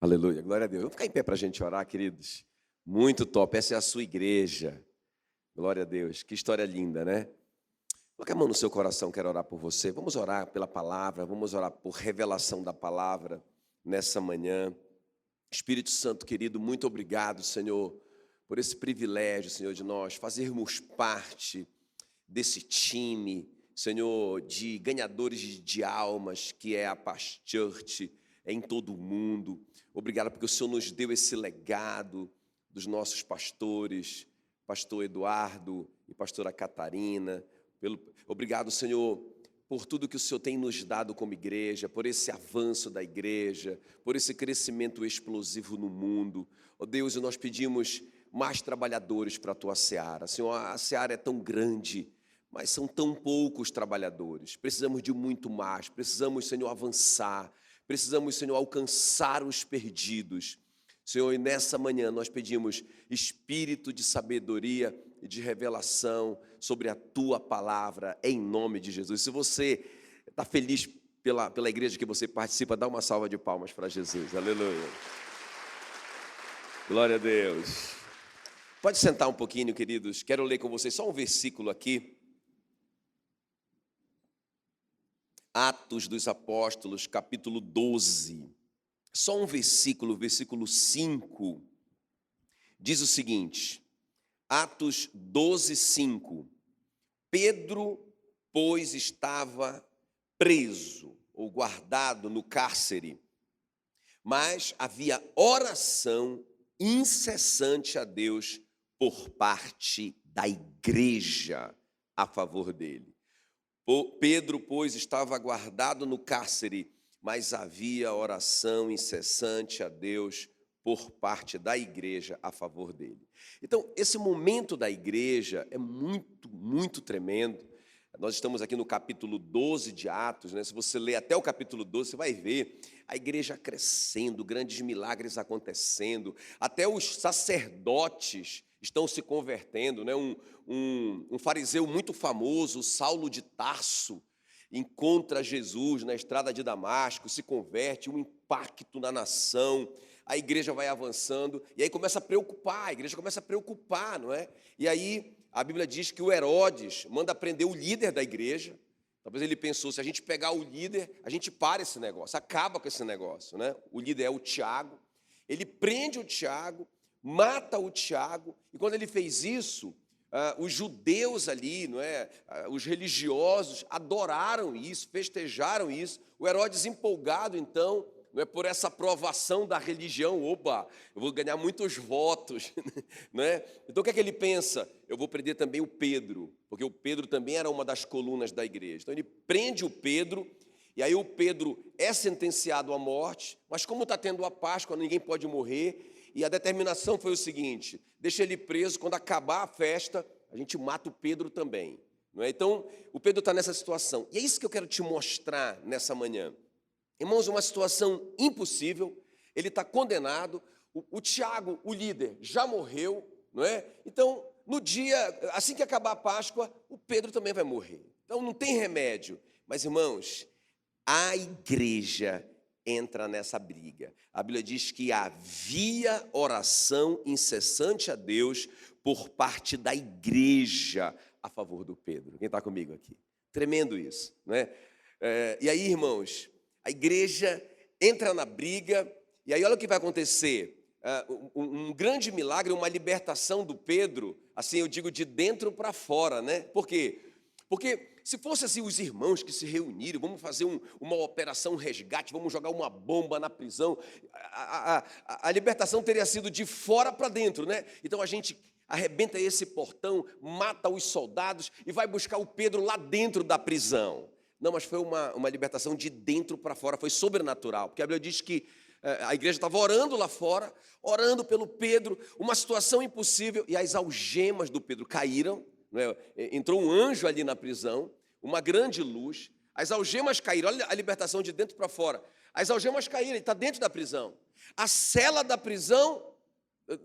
Aleluia, glória a Deus. Vamos ficar em pé para a gente orar, queridos. Muito top, essa é a sua igreja. Glória a Deus, que história linda, né? Coloque a mão no seu coração, quero orar por você. Vamos orar pela palavra, vamos orar por revelação da palavra nessa manhã. Espírito Santo querido, muito obrigado, Senhor, por esse privilégio, Senhor, de nós fazermos parte desse time, Senhor, de ganhadores de almas, que é a Paz Church em todo o mundo. Obrigado porque o Senhor nos deu esse legado dos nossos pastores, pastor Eduardo e pastora Catarina. Obrigado, Senhor, por tudo que o Senhor tem nos dado como igreja, por esse avanço da igreja, por esse crescimento explosivo no mundo. Ó Deus, nós pedimos mais trabalhadores para a Tua seara. Senhor, a seara é tão grande, mas são tão poucos trabalhadores. Precisamos de muito mais, precisamos, Senhor, avançar, precisamos, Senhor, alcançar os perdidos. Senhor, e nessa manhã nós pedimos espírito de sabedoria e de revelação sobre a Tua palavra, em nome de Jesus. Se você está feliz pela igreja que você participa, dá uma salva de palmas para Jesus. Aleluia. Glória a Deus. Pode sentar um pouquinho, queridos. Quero ler com vocês só um versículo aqui. Atos dos Apóstolos, capítulo 12. Só um versículo, versículo 5, diz o seguinte, Atos 12, 5. Pedro, pois, estava preso ou guardado no cárcere, mas havia oração incessante a Deus por parte da igreja a favor dele. Pedro, pois, estava guardado no cárcere, mas havia oração incessante a Deus por parte da igreja a favor dele. Então, esse momento da igreja é muito, muito tremendo. Nós estamos aqui no capítulo 12 de Atos, né? Se você ler até o capítulo 12, você vai ver a igreja crescendo, grandes milagres acontecendo, até os sacerdotes estão se convertendo, né? Um fariseu muito famoso, Saulo de Tarso, encontra Jesus na estrada de Damasco, se converte, um impacto na nação, a igreja vai avançando, e aí começa a preocupar, a igreja começa a preocupar, não é? E aí a Bíblia diz que o Herodes manda prender o líder da igreja. Talvez ele pensou, se a gente pegar o líder, a gente para esse negócio, acaba com esse negócio, né? O líder é o Tiago, ele prende o Tiago, mata o Tiago, e quando ele fez isso, os judeus ali, não é? Os religiosos adoraram isso, festejaram isso. O Herodes empolgado, então, não é, por essa aprovação da religião, opa, eu vou ganhar muitos votos, não é? Então o que é que ele pensa? Eu vou prender também o Pedro, porque o Pedro também era uma das colunas da igreja. Então ele prende o Pedro, e aí o Pedro é sentenciado à morte, mas como está tendo a Páscoa, ninguém pode morrer, e a determinação foi o seguinte, deixa ele preso, quando acabar a festa, a gente mata o Pedro também. Não é? Então, o Pedro está nessa situação. E é isso que eu quero te mostrar nessa manhã. Irmãos, uma situação impossível, ele está condenado, o Tiago, o líder, já morreu, não é? Então, no dia, assim que acabar a Páscoa, o Pedro também vai morrer. Então, não tem remédio. Mas, irmãos, a igreja entra nessa briga. A Bíblia diz que havia oração incessante a Deus por parte da igreja a favor do Pedro. Quem está comigo aqui? Tremendo isso, né? E aí, irmãos, a igreja entra na briga, e aí olha o que vai acontecer. Um grande milagre, uma libertação do Pedro, assim eu digo de dentro para fora, né? Por quê? Porque se fosse assim os irmãos que se reuniram, vamos fazer uma operação resgate, vamos jogar uma bomba na prisão, a libertação teria sido de fora para dentro, né? Então a gente arrebenta esse portão, mata os soldados e vai buscar o Pedro lá dentro da prisão. Não, mas foi uma libertação de dentro para fora, foi sobrenatural, porque a Bíblia diz que a igreja estava orando lá fora, orando pelo Pedro, uma situação impossível, e as algemas do Pedro caíram. Entrou um anjo ali na prisão, uma grande luz, as algemas caíram, olha a libertação de dentro para fora, as algemas caíram, ele está dentro da prisão, a cela da prisão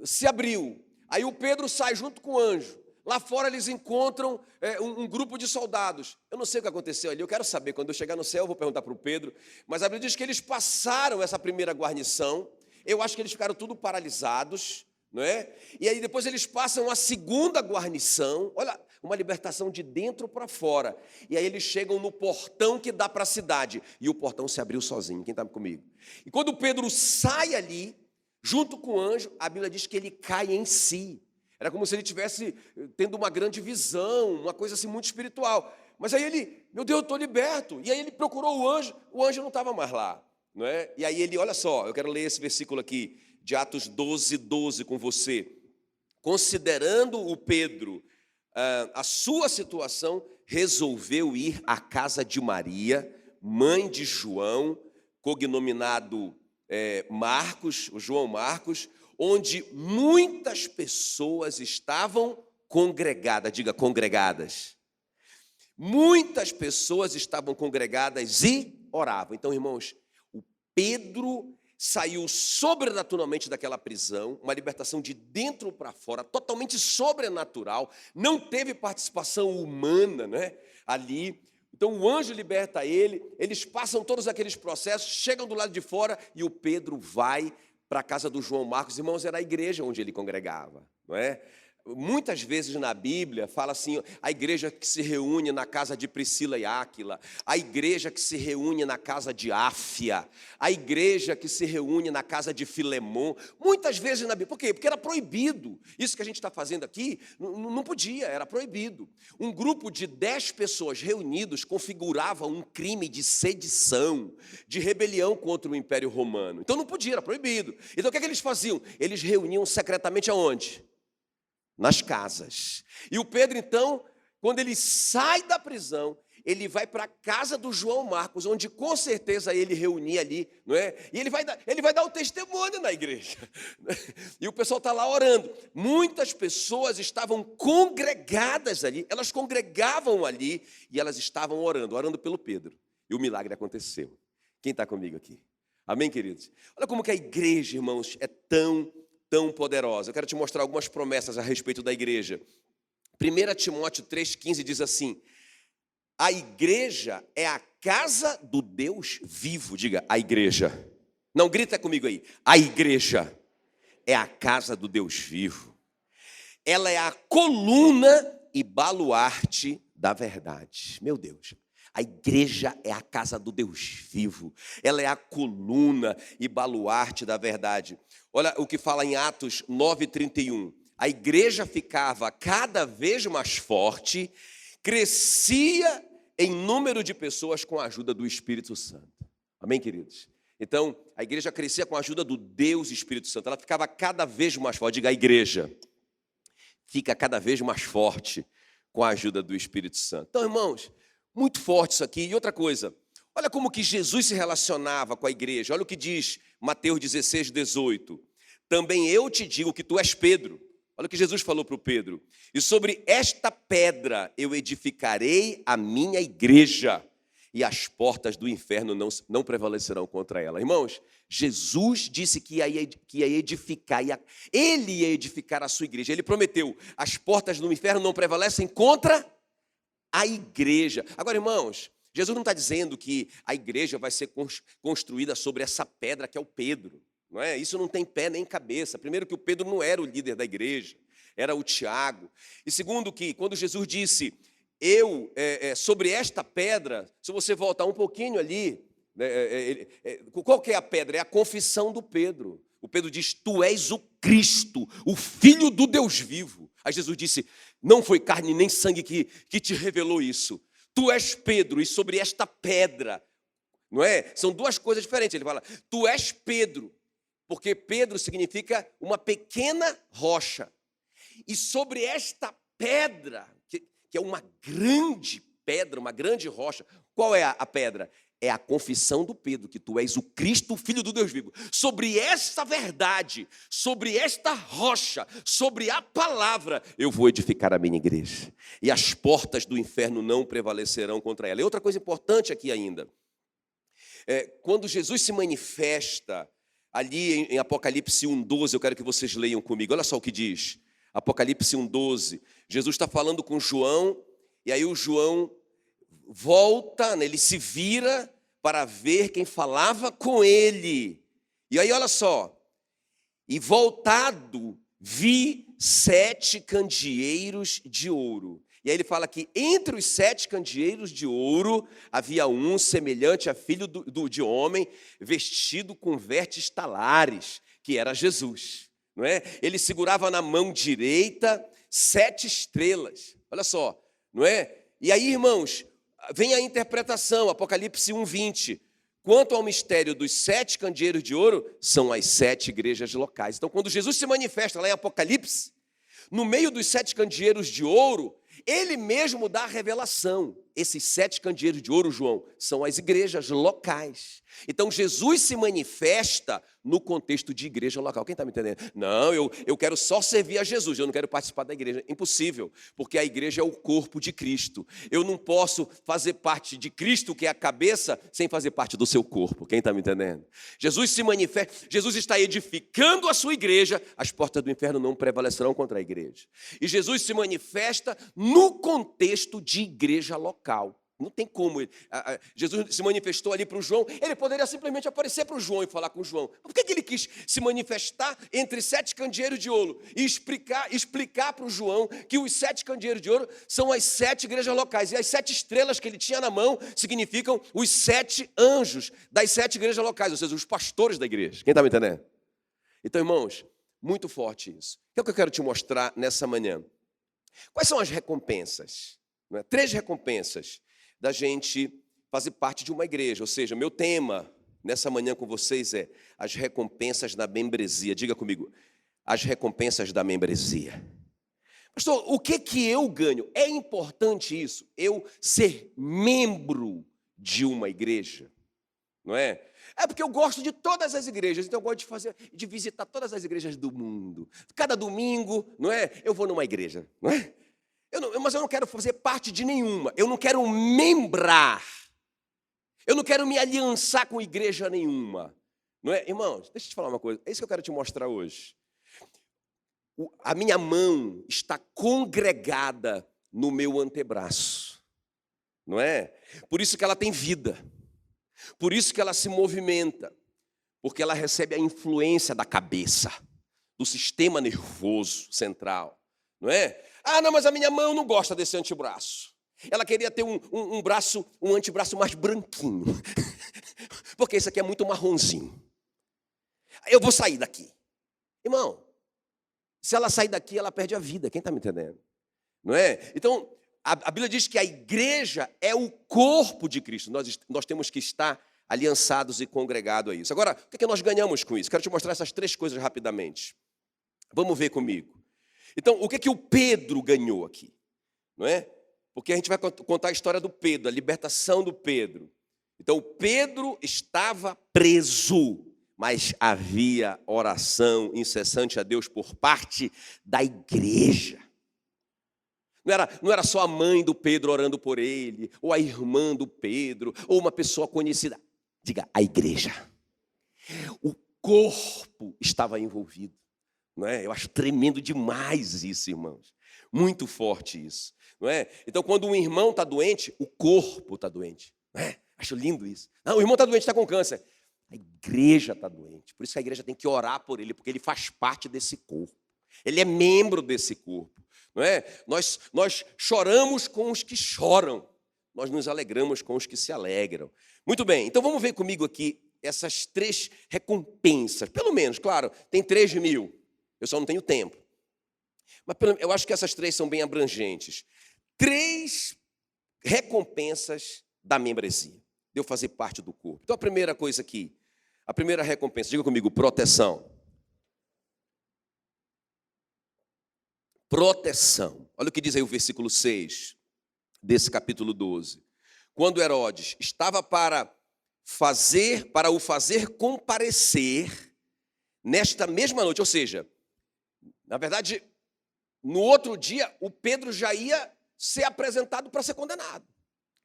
se abriu, aí o Pedro sai junto com o anjo, lá fora eles encontram um grupo de soldados, eu não sei o que aconteceu ali, eu quero saber, quando eu chegar no céu eu vou perguntar para o Pedro, mas a Bíblia diz que eles passaram essa primeira guarnição, Eu acho que eles ficaram tudo paralisados, não é? E aí depois eles passam a segunda guarnição, olha, uma libertação de dentro para fora. E aí eles chegam no portão que dá para a cidade, e o portão se abriu sozinho. Quem está comigo? E quando Pedro sai ali, junto com o anjo, a Bíblia diz que ele cai em si. Era como se ele estivesse tendo uma grande visão, uma coisa assim muito espiritual. Mas aí ele, meu Deus, eu estou liberto. E aí ele procurou o anjo não estava mais lá, não é? E aí ele, olha só, eu quero ler esse versículo aqui, de Atos 12 com você. Considerando o Pedro a sua situação, resolveu ir à casa de Maria, mãe de João, cognominado Marcos, o João Marcos, onde muitas pessoas estavam congregadas, diga congregadas. Muitas pessoas estavam congregadas e oravam. Então, irmãos, o Pedro saiu sobrenaturalmente daquela prisão, uma libertação de dentro para fora, totalmente sobrenatural, não teve participação humana, né, ali. Então o anjo liberta ele, eles passam todos aqueles processos, chegam do lado de fora e o Pedro vai para a casa do João Marcos. Irmãos, era a igreja onde ele congregava, não é? Muitas vezes na Bíblia fala assim, a igreja que se reúne na casa de Priscila e Áquila, a igreja que se reúne na casa de Áfia, a igreja que se reúne na casa de Filemon. Muitas vezes na Bíblia. Por quê? Porque era proibido. Isso que a gente está fazendo aqui, não podia, era proibido. Um grupo de 10 pessoas reunidos configurava um crime de sedição, de rebelião contra o Império Romano. Então não podia, era proibido. Então o que eles faziam? Eles reuniam secretamente aonde? Nas casas. E o Pedro, então, quando ele sai da prisão, ele vai para a casa do João Marcos, onde com certeza ele reunia ali, não é? E ele vai dar o testemunho na igreja. E o pessoal está lá orando. Muitas pessoas estavam congregadas ali, elas congregavam ali e elas estavam orando pelo Pedro. E o milagre aconteceu. Quem está comigo aqui? Amém, queridos? Olha como que a igreja, irmãos, é tão poderosa. Eu quero te mostrar algumas promessas a respeito da igreja. 1 Timóteo 3,15 diz assim, a igreja é a casa do Deus vivo. Diga, a igreja. Não, grita comigo aí. A igreja é a casa do Deus vivo. Ela é a coluna e baluarte da verdade. Meu Deus. A igreja é a casa do Deus vivo. Ela é a coluna e baluarte da verdade. Olha o que fala em Atos 9:31. A igreja ficava cada vez mais forte, crescia em número de pessoas com a ajuda do Espírito Santo. Amém, queridos? Então, a igreja crescia com a ajuda do Deus Espírito Santo. Ela ficava cada vez mais forte. Diga, a igreja fica cada vez mais forte com a ajuda do Espírito Santo. Então, irmãos, muito forte isso aqui. E outra coisa, olha como que Jesus se relacionava com a igreja. Olha o que diz Mateus 16:18. Também eu te digo que tu és Pedro. Olha o que Jesus falou para o Pedro. E sobre esta pedra eu edificarei a minha igreja, e as portas do inferno não prevalecerão contra ela. Irmãos, Jesus disse que ia edificar, ele ia edificar a sua igreja. Ele prometeu, as portas do inferno não prevalecem contra a igreja. Agora, irmãos, Jesus não está dizendo que a igreja vai ser construída sobre essa pedra que é o Pedro. Não é? Isso não tem pé nem cabeça. Primeiro que o Pedro não era o líder da igreja, era o Tiago. E segundo que, quando Jesus disse, sobre esta pedra, se você voltar um pouquinho ali, qual que é a pedra? É a confissão do Pedro. O Pedro diz, tu és o Cristo, o Filho do Deus vivo. Aí Jesus disse, não foi carne nem sangue que te revelou isso. Tu és Pedro, e sobre esta pedra, não é? São duas coisas diferentes. Ele fala, tu és Pedro, porque Pedro significa uma pequena rocha. E sobre esta pedra, que é uma grande pedra, uma grande rocha, qual é a pedra? É a confissão do Pedro, que tu és o Cristo, o Filho do Deus vivo. Sobre esta verdade, sobre esta rocha, sobre a palavra, eu vou edificar a minha igreja. E as portas do inferno não prevalecerão contra ela. E outra coisa importante aqui ainda, quando Jesus se manifesta, ali em Apocalipse 1:12, eu quero que vocês leiam comigo. Olha só o que diz. Apocalipse 1:12. Jesus está falando com João, e aí o João volta, né, ele se vira para ver quem falava com ele. E aí, olha só, E voltado, vi 7 candeeiros de ouro. E aí ele fala que entre os 7 candeeiros de ouro havia um semelhante a filho de homem, vestido com vestes talares, que era Jesus. Não é? Ele segurava na mão direita 7 estrelas. Olha só, não é? E aí, irmãos, vem a interpretação, Apocalipse 1:20. Quanto ao mistério dos 7 candeeiros de ouro, são as 7 igrejas locais. Então, quando Jesus se manifesta lá em Apocalipse, no meio dos 7 candeeiros de ouro, ele mesmo dá a revelação. Esses 7 candeeiros de ouro, João, são as igrejas locais. Então, Jesus se manifesta no contexto de igreja local. Quem está me entendendo? Não, eu quero só servir a Jesus, eu não quero participar da igreja. Impossível, porque a igreja é o corpo de Cristo. Eu não posso fazer parte de Cristo, que é a cabeça, sem fazer parte do seu corpo. Quem está me entendendo? Jesus se manifesta, Jesus está edificando a sua igreja, as portas do inferno não prevalecerão contra a igreja. E Jesus se manifesta no contexto de igreja local. Não tem como. Jesus se manifestou ali para o João. Ele poderia simplesmente aparecer para o João e falar com o João. Por que ele quis se manifestar entre 7 candeeiros de ouro e explicar para o João que os 7 candeeiros de ouro são as 7 igrejas locais? E as 7 estrelas que ele tinha na mão significam os 7 anjos das 7 igrejas locais, ou seja, os pastores da igreja. Quem está me entendendo? Então, irmãos, muito forte isso. O que é que eu quero te mostrar nessa manhã? Quais são as recompensas? 3 recompensas da gente fazer parte de uma igreja. Ou seja, meu tema nessa manhã com vocês é as recompensas da membresia. Diga comigo, as recompensas da membresia. Pastor, o que eu ganho? É importante isso, eu ser membro de uma igreja, não é? É porque eu gosto de todas as igrejas, então eu gosto de visitar todas as igrejas do mundo. Cada domingo, não é? Eu vou numa igreja, não é? Mas eu não quero fazer parte de nenhuma. Eu não quero membrar. Eu não quero me aliançar com igreja nenhuma. Não é? Irmãos, deixa eu te falar uma coisa. É isso que eu quero te mostrar hoje. A minha mão está congregada no meu antebraço. Não é? Por isso que ela tem vida. Por isso que ela se movimenta. Porque ela recebe a influência da cabeça, do sistema nervoso central. Não é? Ah, não, mas a minha mão não gosta desse antebraço. Ela queria ter um antebraço mais branquinho. Porque esse aqui é muito marronzinho. Eu vou sair daqui. Irmão, se ela sair daqui, ela perde a vida. Quem está me entendendo? Não é? Então, a Bíblia diz que a igreja é o corpo de Cristo. Nós temos que estar aliançados e congregados a isso. Agora, o que nós ganhamos com isso? Quero te mostrar essas 3 coisas rapidamente. Vamos ver comigo. Então, o que o Pedro ganhou aqui? Não é? Porque a gente vai contar a história do Pedro, a libertação do Pedro. Então, o Pedro estava preso, mas havia oração incessante a Deus por parte da igreja. Não era só a mãe do Pedro orando por ele, ou a irmã do Pedro, ou uma pessoa conhecida. Diga, a igreja. O corpo estava envolvido. Não é? Eu acho tremendo demais isso, irmãos. Muito forte isso. Não é? Então, quando um irmão está doente, o corpo está doente. Não é? Acho lindo isso. Não, o irmão está doente, está com câncer. A igreja está doente. Por isso que a igreja tem que orar por ele, porque ele faz parte desse corpo. Ele é membro desse corpo. Não é? Nós choramos com os que choram. Nós nos alegramos com os que se alegram. Muito bem, então vamos ver comigo aqui essas 3 recompensas. Pelo menos, claro, tem 3.000. Eu só não tenho tempo. Mas eu acho que essas 3 são bem abrangentes. 3 recompensas da membresia. De eu fazer parte do corpo. Então, a primeira coisa aqui. A primeira recompensa, diga comigo, proteção. Proteção. Olha o que diz aí o versículo 6 desse capítulo 12. Quando Herodes estava para o fazer comparecer nesta mesma noite, ou seja, na verdade, no outro dia, o Pedro já ia ser apresentado para ser condenado,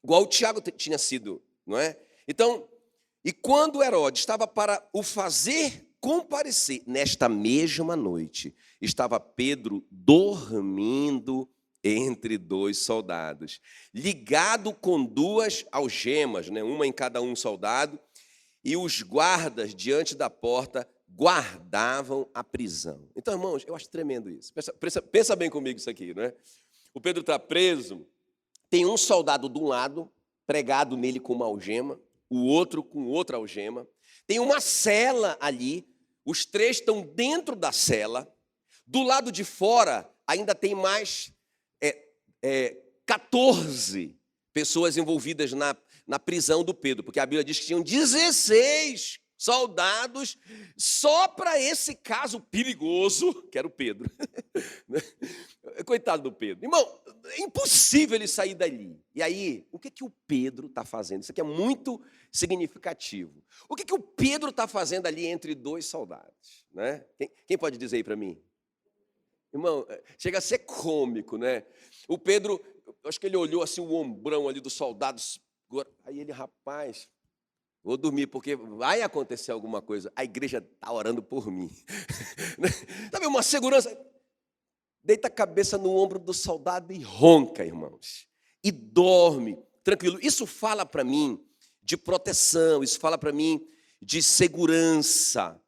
igual o Tiago tinha sido, não é? Então, e quando Herodes estava para o fazer comparecer, nesta mesma noite, estava Pedro dormindo entre 2 soldados, ligado com 2 algemas, né? Uma em cada um soldado, e os guardas diante da porta guardavam a prisão. Então, irmãos, eu acho tremendo isso. Pensa bem comigo isso aqui, não é? O Pedro está preso, tem um soldado de um lado, pregado nele com uma algema, o outro com outra algema. Tem uma cela ali, os três estão dentro da cela. Do lado de fora, ainda tem mais 14 pessoas envolvidas na prisão do Pedro, porque a Bíblia diz que tinham 16 soldados só para esse caso perigoso, que era o Pedro. Coitado do Pedro. Irmão, é impossível ele sair dali. E aí, o que o Pedro está fazendo? Isso aqui é muito significativo. O que o Pedro está fazendo ali entre dois soldados? Né? Quem pode dizer aí para mim? Irmão, chega a ser cômico, né? O Pedro, acho que ele olhou assim o ombrão ali dos soldados. Aí ele, rapaz, vou dormir, porque vai acontecer alguma coisa. A igreja está orando por mim. Sabe, uma segurança. Deita a cabeça no ombro do soldado e ronca, irmãos. E dorme, tranquilo. Isso fala para mim de proteção, isso fala para mim de segurança.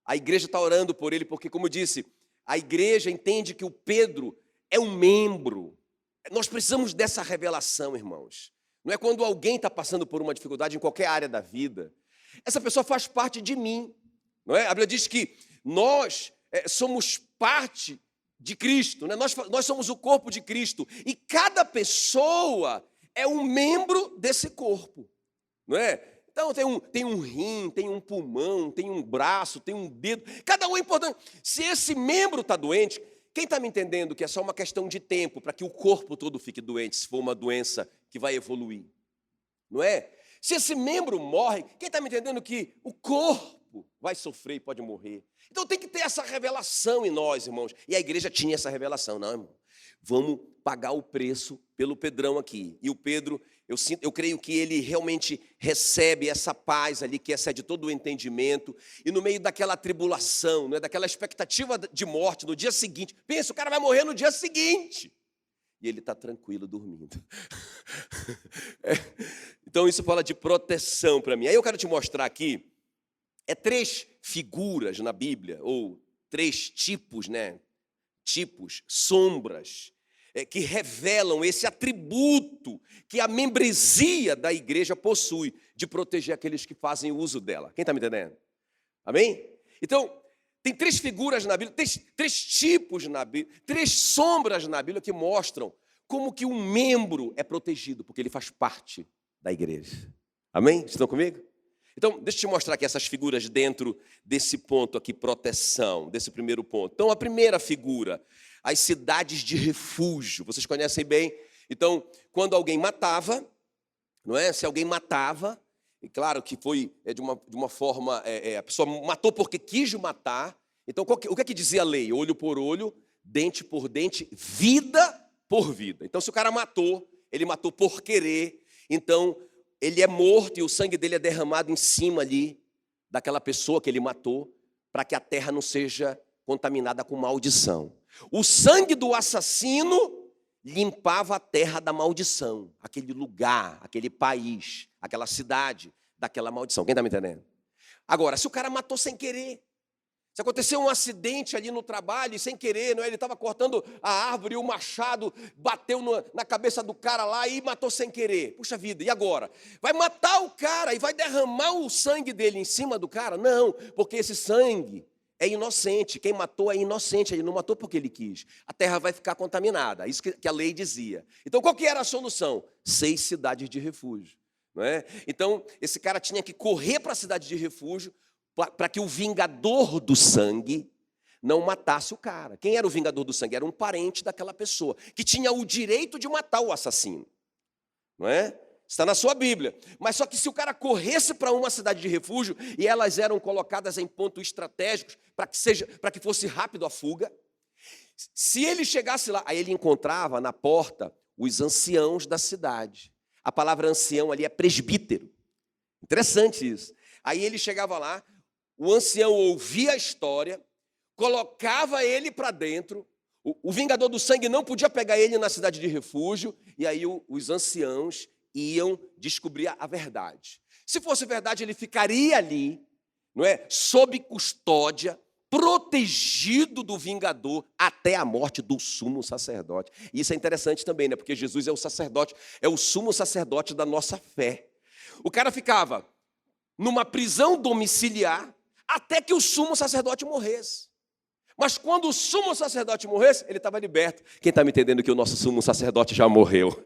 A igreja está orando por ele, porque, como eu disse, a igreja entende que o Pedro é um membro. Nós precisamos dessa revelação, irmãos. Não é quando alguém está passando por uma dificuldade em qualquer área da vida. Essa pessoa faz parte de mim. Não é? A Bíblia diz que nós somos parte de Cristo. Né? Nós somos o corpo de Cristo. E cada pessoa é um membro desse corpo. Não é? Então, tem um rim, tem um pulmão, tem um braço, tem um dedo. Cada um é importante. Se esse membro está doente, quem está me entendendo que é só uma questão de tempo para que o corpo todo fique doente, se for uma doença que vai evoluir? Não é? Se esse membro morre, quem está me entendendo que o corpo vai sofrer e pode morrer? Então tem que ter essa revelação em nós, irmãos. E a igreja tinha essa revelação. Não, irmão, vamos pagar o preço pelo Pedrão aqui. E o Pedro, eu creio que ele realmente recebe essa paz ali que excede todo o entendimento. E no meio daquela tribulação, né, daquela expectativa de morte no dia seguinte, pensa, o cara vai morrer no dia seguinte. E ele está tranquilo, dormindo. Então isso fala de proteção para mim. Aí eu quero te mostrar aqui, 3 figuras na Bíblia, ou 3 tipos, né? Tipos, sombras, que revelam esse atributo que a membresia da igreja possui, de proteger aqueles que fazem uso dela. Quem está me entendendo? Amém? Então, tem 3 figuras na Bíblia, 3 tipos na Bíblia, 3 sombras na Bíblia que mostram como que um membro é protegido, porque ele faz parte da igreja. Amém? Estão comigo? Então, deixa eu te mostrar aqui essas figuras dentro desse ponto aqui, proteção, desse primeiro ponto. Então, a primeira figura, as cidades de refúgio. Vocês conhecem bem? Então, quando alguém matava, não é? Se alguém matava, e claro que foi de uma forma, a pessoa matou porque quis matar. Então, o que é que dizia a lei? Olho por olho, dente por dente, vida por vida. Então, se o cara matou, ele matou por querer, então ele é morto e o sangue dele é derramado em cima ali daquela pessoa que ele matou, para que a terra não seja contaminada com maldição. O sangue do assassino limpava a terra da maldição, aquele lugar, aquele país, aquela cidade daquela maldição. Quem está me entendendo? Agora, se o cara matou sem querer, se aconteceu um acidente ali no trabalho e sem querer, não é? Ele estava cortando a árvore e o machado bateu na cabeça do cara lá e matou sem querer. Puxa vida, e agora? Vai matar o cara e vai derramar o sangue dele em cima do cara? Não, porque esse sangue é inocente. Quem matou é inocente, ele não matou porque ele quis. A terra vai ficar contaminada, isso que a lei dizia. Então, qual que era a solução? 6 cidades de refúgio. Não é? Então, esse cara tinha que correr para a cidade de refúgio, para que o vingador do sangue não matasse o cara. Quem era o vingador do sangue? Era um parente daquela pessoa, que tinha o direito de matar o assassino. Não é? Está na sua Bíblia. Mas só que se o cara corresse para uma cidade de refúgio, e elas eram colocadas em pontos estratégicos, para que fosse rápido a fuga, se ele chegasse lá, aí ele encontrava na porta os anciãos da cidade. A palavra ancião ali é presbítero. Interessante isso. Aí ele chegava lá, o ancião ouvia a história, colocava ele para dentro, o vingador do sangue não podia pegar ele na cidade de refúgio, e aí os anciãos iam descobrir a verdade. Se fosse verdade, ele ficaria ali, não é? Sob custódia, protegido do vingador até a morte do sumo sacerdote. E isso é interessante também, né? Porque Jesus é o sacerdote, é o sumo sacerdote da nossa fé. O cara ficava numa prisão domiciliar até que o sumo sacerdote morresse. Mas quando o sumo sacerdote morresse, ele estava liberto. Quem está me entendendo que o nosso sumo sacerdote já morreu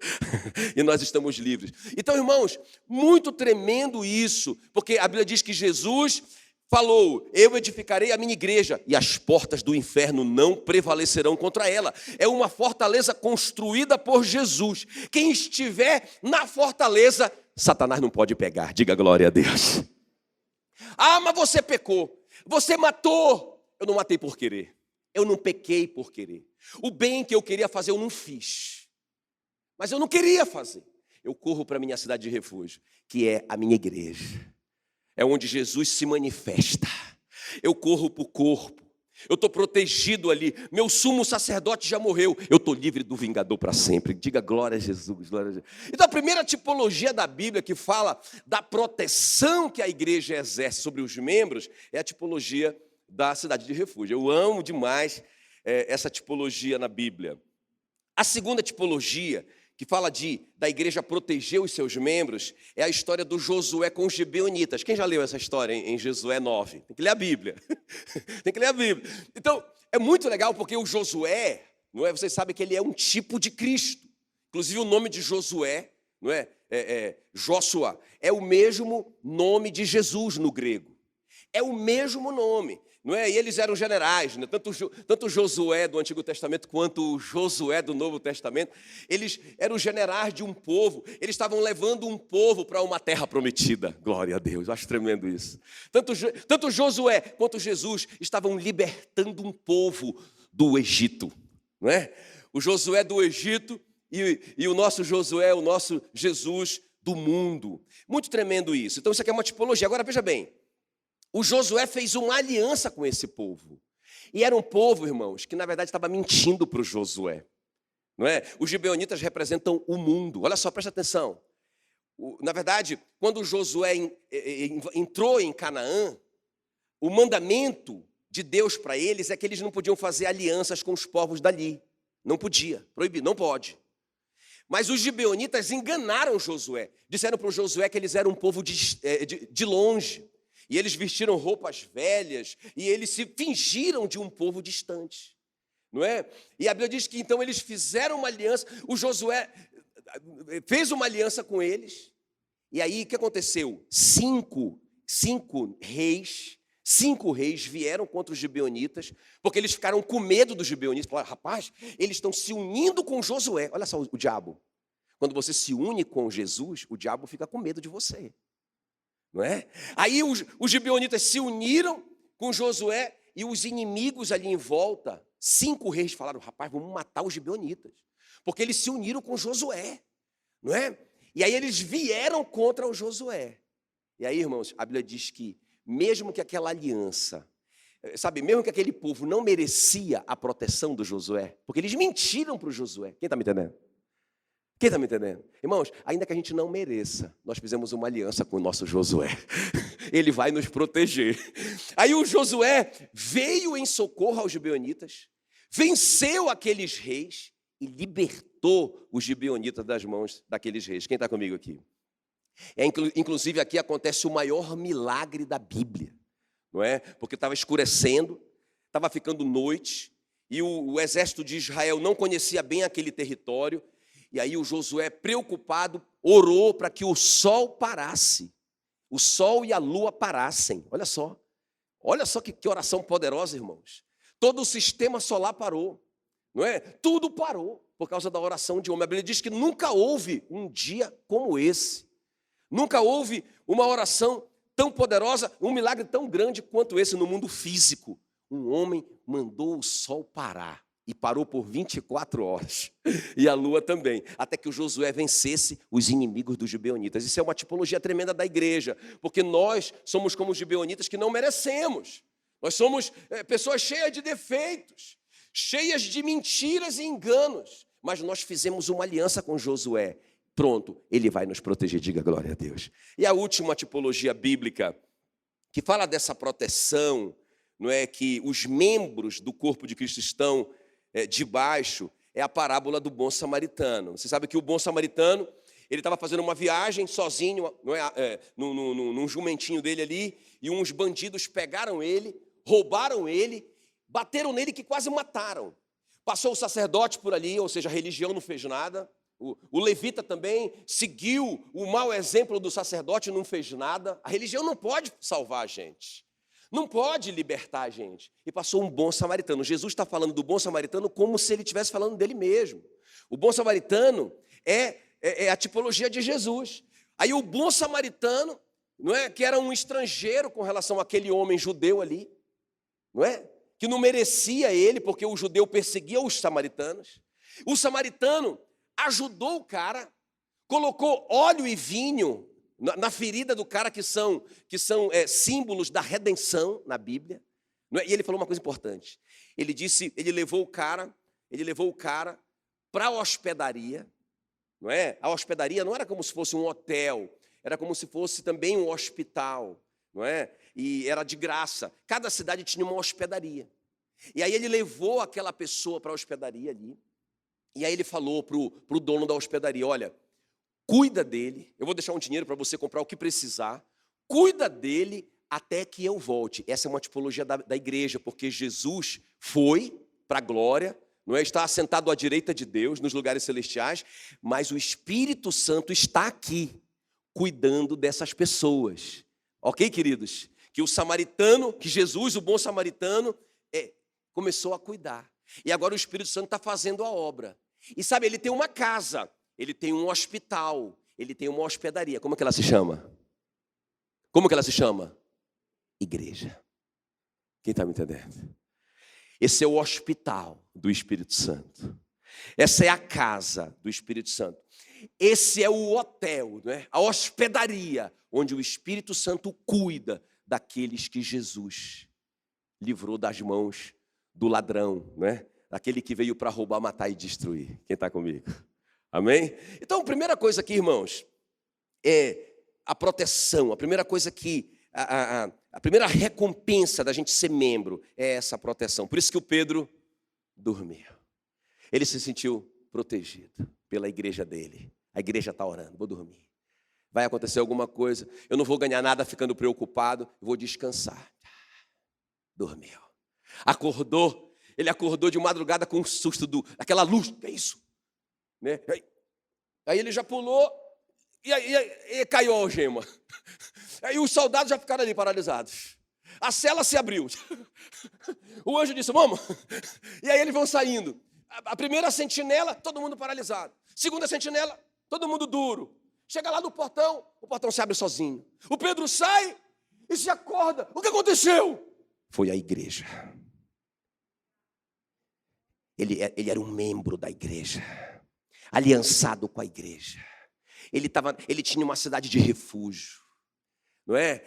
e nós estamos livres? Então, irmãos, muito tremendo isso, porque a Bíblia diz que Jesus falou: eu edificarei a minha igreja e as portas do inferno não prevalecerão contra ela. É uma fortaleza construída por Jesus. Quem estiver na fortaleza, Satanás não pode pegar. Diga glória a Deus. Ah, mas você pecou, você matou. Eu não matei por querer, eu não pequei por querer. O bem que eu queria fazer eu não fiz, mas eu não queria fazer. Eu corro para a minha cidade de refúgio, que é a minha igreja. É onde Jesus se manifesta. Eu corro para o corpo, eu estou protegido ali. Meu sumo sacerdote já morreu, eu estou livre do vingador para sempre. Diga glória a Jesus, glória a Jesus. Então a primeira tipologia da Bíblia que fala da proteção que a igreja exerce sobre os membros é a tipologia da cidade de refúgio. Eu amo demais essa tipologia na Bíblia. A segunda tipologia, que fala da igreja proteger os seus membros, é a história do Josué com os gibeonitas. Quem já leu essa história em Josué 9? Tem que ler a Bíblia. Tem que ler a Bíblia. Então, é muito legal porque o Josué, não é? Vocês sabem que ele é um tipo de Cristo. Inclusive o nome de Josué, não é? Joshua, é o mesmo nome de Jesus no grego. É o mesmo nome. Não é? E eles eram generais, né? Tanto Josué do Antigo Testamento quanto Josué do Novo Testamento, eles eram generais de um povo, eles estavam levando um povo para uma terra prometida. Glória a Deus, eu acho tremendo isso. Tanto Josué quanto Jesus estavam libertando um povo do Egito. Não é? O Josué do Egito e o nosso Josué, o nosso Jesus do mundo. Muito tremendo isso. Então isso aqui é uma tipologia. Agora veja bem. O Josué fez uma aliança com esse povo. E era um povo, irmãos, que na verdade estava mentindo para o Josué. Não é? Os gibeonitas representam o mundo. Olha só, presta atenção. Na verdade, quando Josué entrou em Canaã, o mandamento de Deus para eles é que eles não podiam fazer alianças com os povos dali. Não podia, proibido, não pode. Mas os gibeonitas enganaram Josué. Disseram para o Josué que eles eram um povo de longe. E eles vestiram roupas velhas, e eles se fingiram de um povo distante, não é? E a Bíblia diz que então eles fizeram uma aliança, o Josué fez uma aliança com eles, e aí o que aconteceu? Cinco reis vieram contra os gibeonitas, porque eles ficaram com medo dos gibeonitas, falaram: rapaz, eles estão se unindo com Josué. Olha só o diabo, quando você se une com Jesus, o diabo fica com medo de você. Não é? Aí os gibeonitas se uniram com Josué e os inimigos ali em volta, 5 reis falaram: rapaz, vamos matar os gibeonitas, porque eles se uniram com Josué, não é? E aí eles vieram contra o Josué. E aí, irmãos, a Bíblia diz que mesmo que aquela aliança, sabe, mesmo que aquele povo não merecia a proteção do Josué, porque eles mentiram para o Josué. Quem está me entendendo? Quem está me entendendo? Irmãos, ainda que a gente não mereça, nós fizemos uma aliança com o nosso Josué. Ele vai nos proteger. Aí o Josué veio em socorro aos gibeonitas, venceu aqueles reis e libertou os gibeonitas das mãos daqueles reis. Quem está comigo aqui? Inclusive aqui acontece o maior milagre da Bíblia, não é? Porque estava escurecendo, estava ficando noite, e o exército de Israel não conhecia bem aquele território. E aí o Josué, preocupado, orou para que o sol parasse. O sol e a lua parassem. Olha só que oração poderosa, irmãos. Todo o sistema solar parou, não é? Tudo parou por causa da oração de homem. A Bíblia diz que nunca houve um dia como esse. Nunca houve uma oração tão poderosa, um milagre tão grande quanto esse no mundo físico. Um homem mandou o sol parar. E parou por 24 horas, e a lua também, até que o Josué vencesse os inimigos dos gibeonitas. Isso é uma tipologia tremenda da igreja, porque nós somos como os gibeonitas que não merecemos. Nós somos pessoas cheias de defeitos, cheias de mentiras e enganos, mas nós fizemos uma aliança com Josué. Pronto, ele vai nos proteger, diga glória a Deus. E a última tipologia bíblica que fala dessa proteção, não é, que os membros do corpo de Cristo estão debaixo, é a parábola do bom samaritano. Você sabe que o bom samaritano, ele estava fazendo uma viagem sozinho, não é, num jumentinho dele ali, e uns bandidos pegaram ele, roubaram ele, bateram nele que quase mataram. Passou o sacerdote por ali, ou seja, a religião não fez nada. O levita também seguiu o mau exemplo do sacerdote, não fez nada. A religião não pode salvar a gente, não pode libertar a gente. E passou um bom samaritano. Jesus está falando do bom samaritano como se ele estivesse falando dele mesmo. O bom samaritano é a tipologia de Jesus. Aí o bom samaritano, não é, que era um estrangeiro com relação àquele homem judeu ali, não é, que não merecia ele, porque o judeu perseguia os samaritanos. O samaritano ajudou o cara, colocou óleo e vinho na ferida do cara, que são símbolos da redenção na Bíblia. Não é? E ele falou uma coisa importante. Ele disse, ele levou o cara para a hospedaria. Não é? A hospedaria não era como se fosse um hotel, era como se fosse também um hospital, não é? E era de graça. Cada cidade tinha uma hospedaria. E aí ele levou aquela pessoa para a hospedaria ali. E aí ele falou para o dono da hospedaria: olha, cuida dele, eu vou deixar um dinheiro para você comprar o que precisar, cuida dele até que eu volte. Essa é uma tipologia da igreja, porque Jesus foi para a glória, não é? Está assentado à direita de Deus, nos lugares celestiais, mas o Espírito Santo está aqui, cuidando dessas pessoas. Ok, queridos? Que o samaritano, que Jesus, o bom samaritano, começou a cuidar. E agora o Espírito Santo está fazendo a obra. E sabe, ele tem uma casa, ele tem um hospital, ele tem uma hospedaria. Como é que ela se chama? Como que ela se chama? Igreja. Quem está me entendendo? Esse é o hospital do Espírito Santo. Essa é a casa do Espírito Santo. Esse é o hotel, não é? A hospedaria, onde o Espírito Santo cuida daqueles que Jesus livrou das mãos do ladrão, não é? Daquele que veio para roubar, matar e destruir. Quem está comigo? Amém? Então, a primeira coisa aqui, irmãos, é a proteção. A primeira coisa que, a primeira recompensa da gente ser membro é essa proteção. Por isso que o Pedro dormiu. Ele se sentiu protegido pela igreja dele. A igreja está orando, vou dormir. Vai acontecer alguma coisa, eu não vou ganhar nada ficando preocupado, eu vou descansar. Dormiu. Acordou, ele acordou de madrugada com um susto daquela luz. Que é isso? Né? Aí ele já pulou e caiu a algema. Aí os soldados já ficaram ali paralisados. A cela se abriu. O anjo disse: vamos. E aí eles vão saindo. A primeira sentinela, todo mundo paralisado. Segunda sentinela, todo mundo duro. Chega lá no portão, o portão se abre sozinho. O Pedro sai e se acorda. O que aconteceu? Foi a igreja. Ele era um membro da igreja, aliançado com a igreja. Ele tinha uma cidade de refúgio, não é?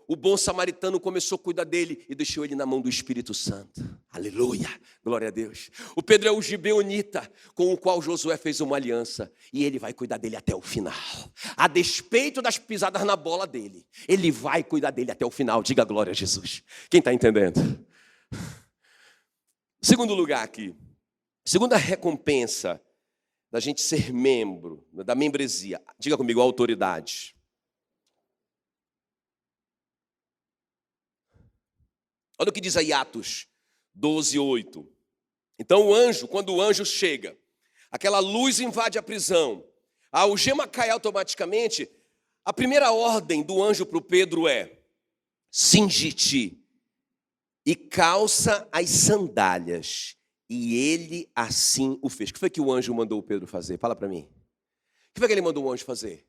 O bom samaritano começou a cuidar dele e deixou ele na mão do Espírito Santo. Aleluia, glória a Deus. O Pedro é o gibeonita com o qual Josué fez uma aliança, e ele vai cuidar dele até o final. A despeito das pisadas na bola dele, ele vai cuidar dele até o final. Diga glória a Jesus. Quem está entendendo? Segundo lugar aqui, segunda recompensa da gente ser membro, da membresia. Diga comigo, a autoridade. Olha o que diz aí Atos 12:8. Então quando o anjo chega, aquela luz invade a prisão, a algema cai automaticamente. A primeira ordem do anjo para o Pedro é: cinge-te e calça as sandálias. E ele assim o fez. O que foi que o anjo mandou o Pedro fazer? Fala para mim. O que foi que ele mandou o anjo fazer?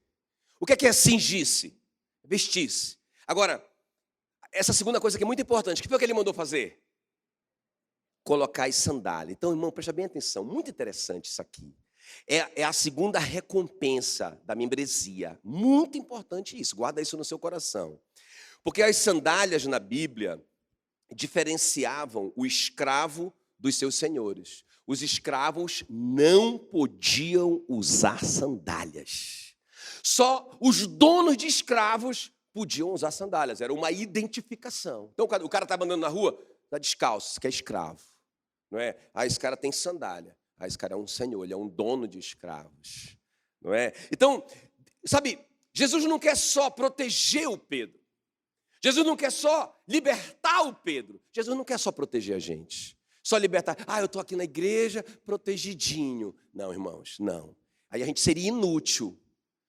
O que é cingir-se? Vestir-se. Agora, essa segunda coisa que é muito importante, o que foi que ele mandou fazer? Colocar as sandálias. Então, irmão, presta bem atenção, muito interessante isso aqui. É a segunda recompensa da membresia. Muito importante isso, guarda isso no seu coração. Porque as sandálias na Bíblia diferenciavam o escravo dos seus senhores. Os escravos não podiam usar sandálias. Só os donos de escravos podiam usar sandálias, era uma identificação. Então o cara está andando na rua, está descalço, isso que é escravo. Não é? Esse cara tem sandália. Esse cara é um senhor, ele é um dono de escravos. Não é? Então, sabe, Jesus não quer só proteger o Pedro. Jesus não quer só libertar o Pedro. Jesus não quer só proteger a gente. Só libertar. Eu estou aqui na igreja protegidinho. Não, irmãos, não. Aí a gente seria inútil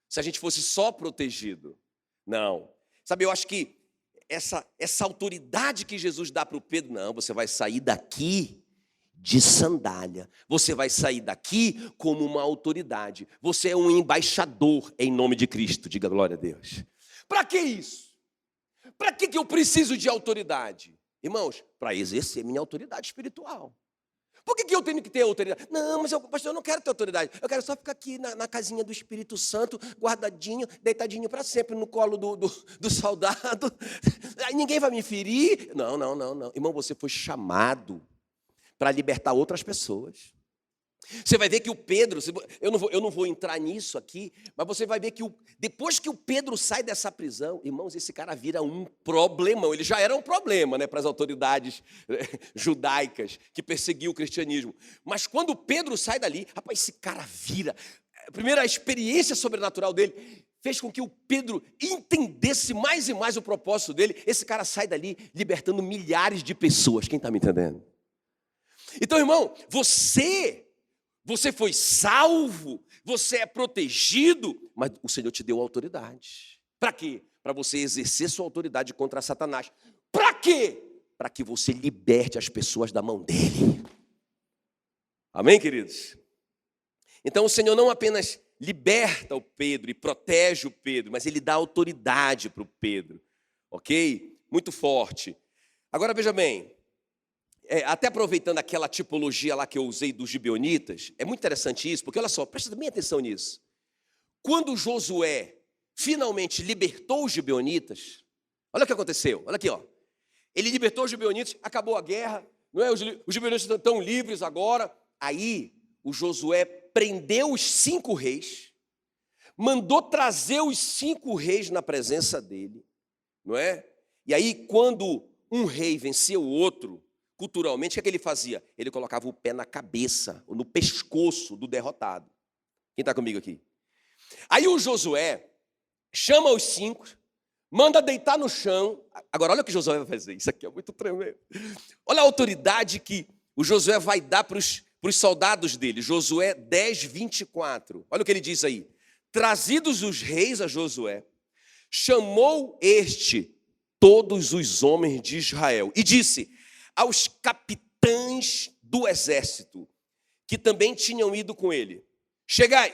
se a gente fosse só protegido. Não. Sabe, eu acho que essa autoridade que Jesus dá para o Pedro, não, você vai sair daqui de sandália. Você vai sair daqui como uma autoridade. Você é um embaixador em nome de Cristo. Diga glória a Deus. Para que isso? Para que eu preciso de autoridade? Irmãos, para exercer minha autoridade espiritual. Por que eu tenho que ter autoridade? Não, mas pastor, eu não quero ter autoridade. Eu quero só ficar aqui na casinha do Espírito Santo, guardadinho, deitadinho para sempre no colo do soldado. Aí ninguém vai me ferir. Não. Irmão, você foi chamado para libertar outras pessoas. Você vai ver que o Pedro, eu não vou entrar nisso aqui, mas você vai ver que depois que o Pedro sai dessa prisão, irmãos, esse cara vira um problemão. Ele já era um problema, né, para as autoridades judaicas que perseguiam o cristianismo. Mas quando Pedro sai dali, rapaz, esse cara vira. Primeiro, a experiência sobrenatural dele fez com que o Pedro entendesse mais e mais o propósito dele. Esse cara sai dali libertando milhares de pessoas. Quem está me entendendo? Então, irmão, você foi salvo, você é protegido, mas o Senhor te deu autoridade. Para quê? Para você exercer sua autoridade contra Satanás. Para quê? Para que você liberte as pessoas da mão dele. Amém, queridos? Então o Senhor não apenas liberta o Pedro e protege o Pedro, mas ele dá autoridade para o Pedro. Ok? Muito forte. Agora veja bem. Até aproveitando aquela tipologia lá que eu usei dos gibeonitas, é muito interessante isso, porque olha só, presta bem atenção nisso. Quando Josué finalmente libertou os gibeonitas, olha o que aconteceu, olha aqui, ó. Ele libertou os gibeonitas, acabou a guerra, não é? Os gibeonitas estão livres agora. Aí o Josué prendeu os 5 reis, mandou trazer os 5 reis na presença dele, não é? E aí quando um rei vencia o outro, culturalmente, o que ele fazia? Ele colocava o pé na cabeça, ou no pescoço do derrotado. Quem está comigo aqui? Aí o Josué chama os 5, manda deitar no chão. Agora, olha o que Josué vai fazer. Isso aqui é muito tremendo. Olha a autoridade que o Josué vai dar para os soldados dele. Josué 10, 24. Olha o que ele diz aí. Trazidos os reis a Josué, chamou todos os homens de Israel e disse aos capitães do exército, que também tinham ido com ele: chegai,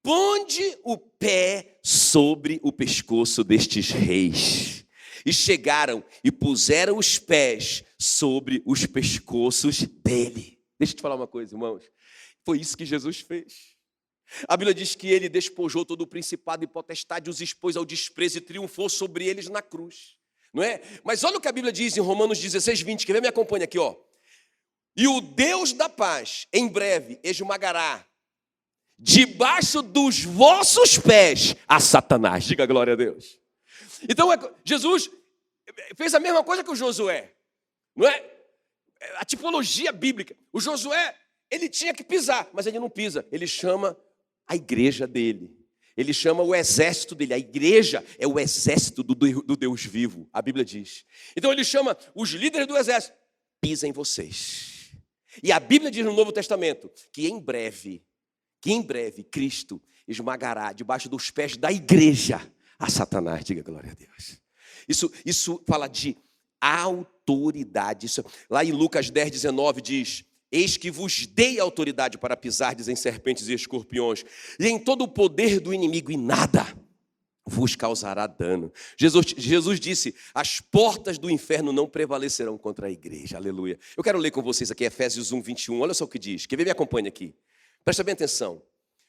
ponde o pé sobre o pescoço destes reis. E chegaram e puseram os pés sobre os pescoços dele. Deixa eu te falar uma coisa, irmãos. Foi isso que Jesus fez. A Bíblia diz que ele despojou todo o principado e potestade, os expôs ao desprezo e triunfou sobre eles na cruz. Não é? Mas olha o que a Bíblia diz em Romanos 16, 20. Quer ver? Me acompanha aqui, ó. E o Deus da paz, em breve, esmagará debaixo dos vossos pés a Satanás. Diga glória a Deus. Então, Jesus fez a mesma coisa que o Josué. Não é? A tipologia bíblica. O Josué, ele tinha que pisar, mas ele não pisa. Ele chama a igreja dele. Ele chama o exército dele. A igreja é o exército do Deus vivo, a Bíblia diz. Então ele chama os líderes do exército. Pisem vocês. E a Bíblia diz no Novo Testamento que em breve Cristo esmagará debaixo dos pés da igreja a Satanás. Diga glória a Deus. Isso fala de autoridade. Lá em Lucas 10, 19 diz: eis que vos dei autoridade para pisardes em serpentes e escorpiões, e em todo o poder do inimigo, e nada vos causará dano. Jesus disse: as portas do inferno não prevalecerão contra a igreja. Aleluia. Eu quero ler com vocês aqui Efésios 1, 21. Olha só o que diz. Quer ver? Me acompanha aqui. Presta bem atenção.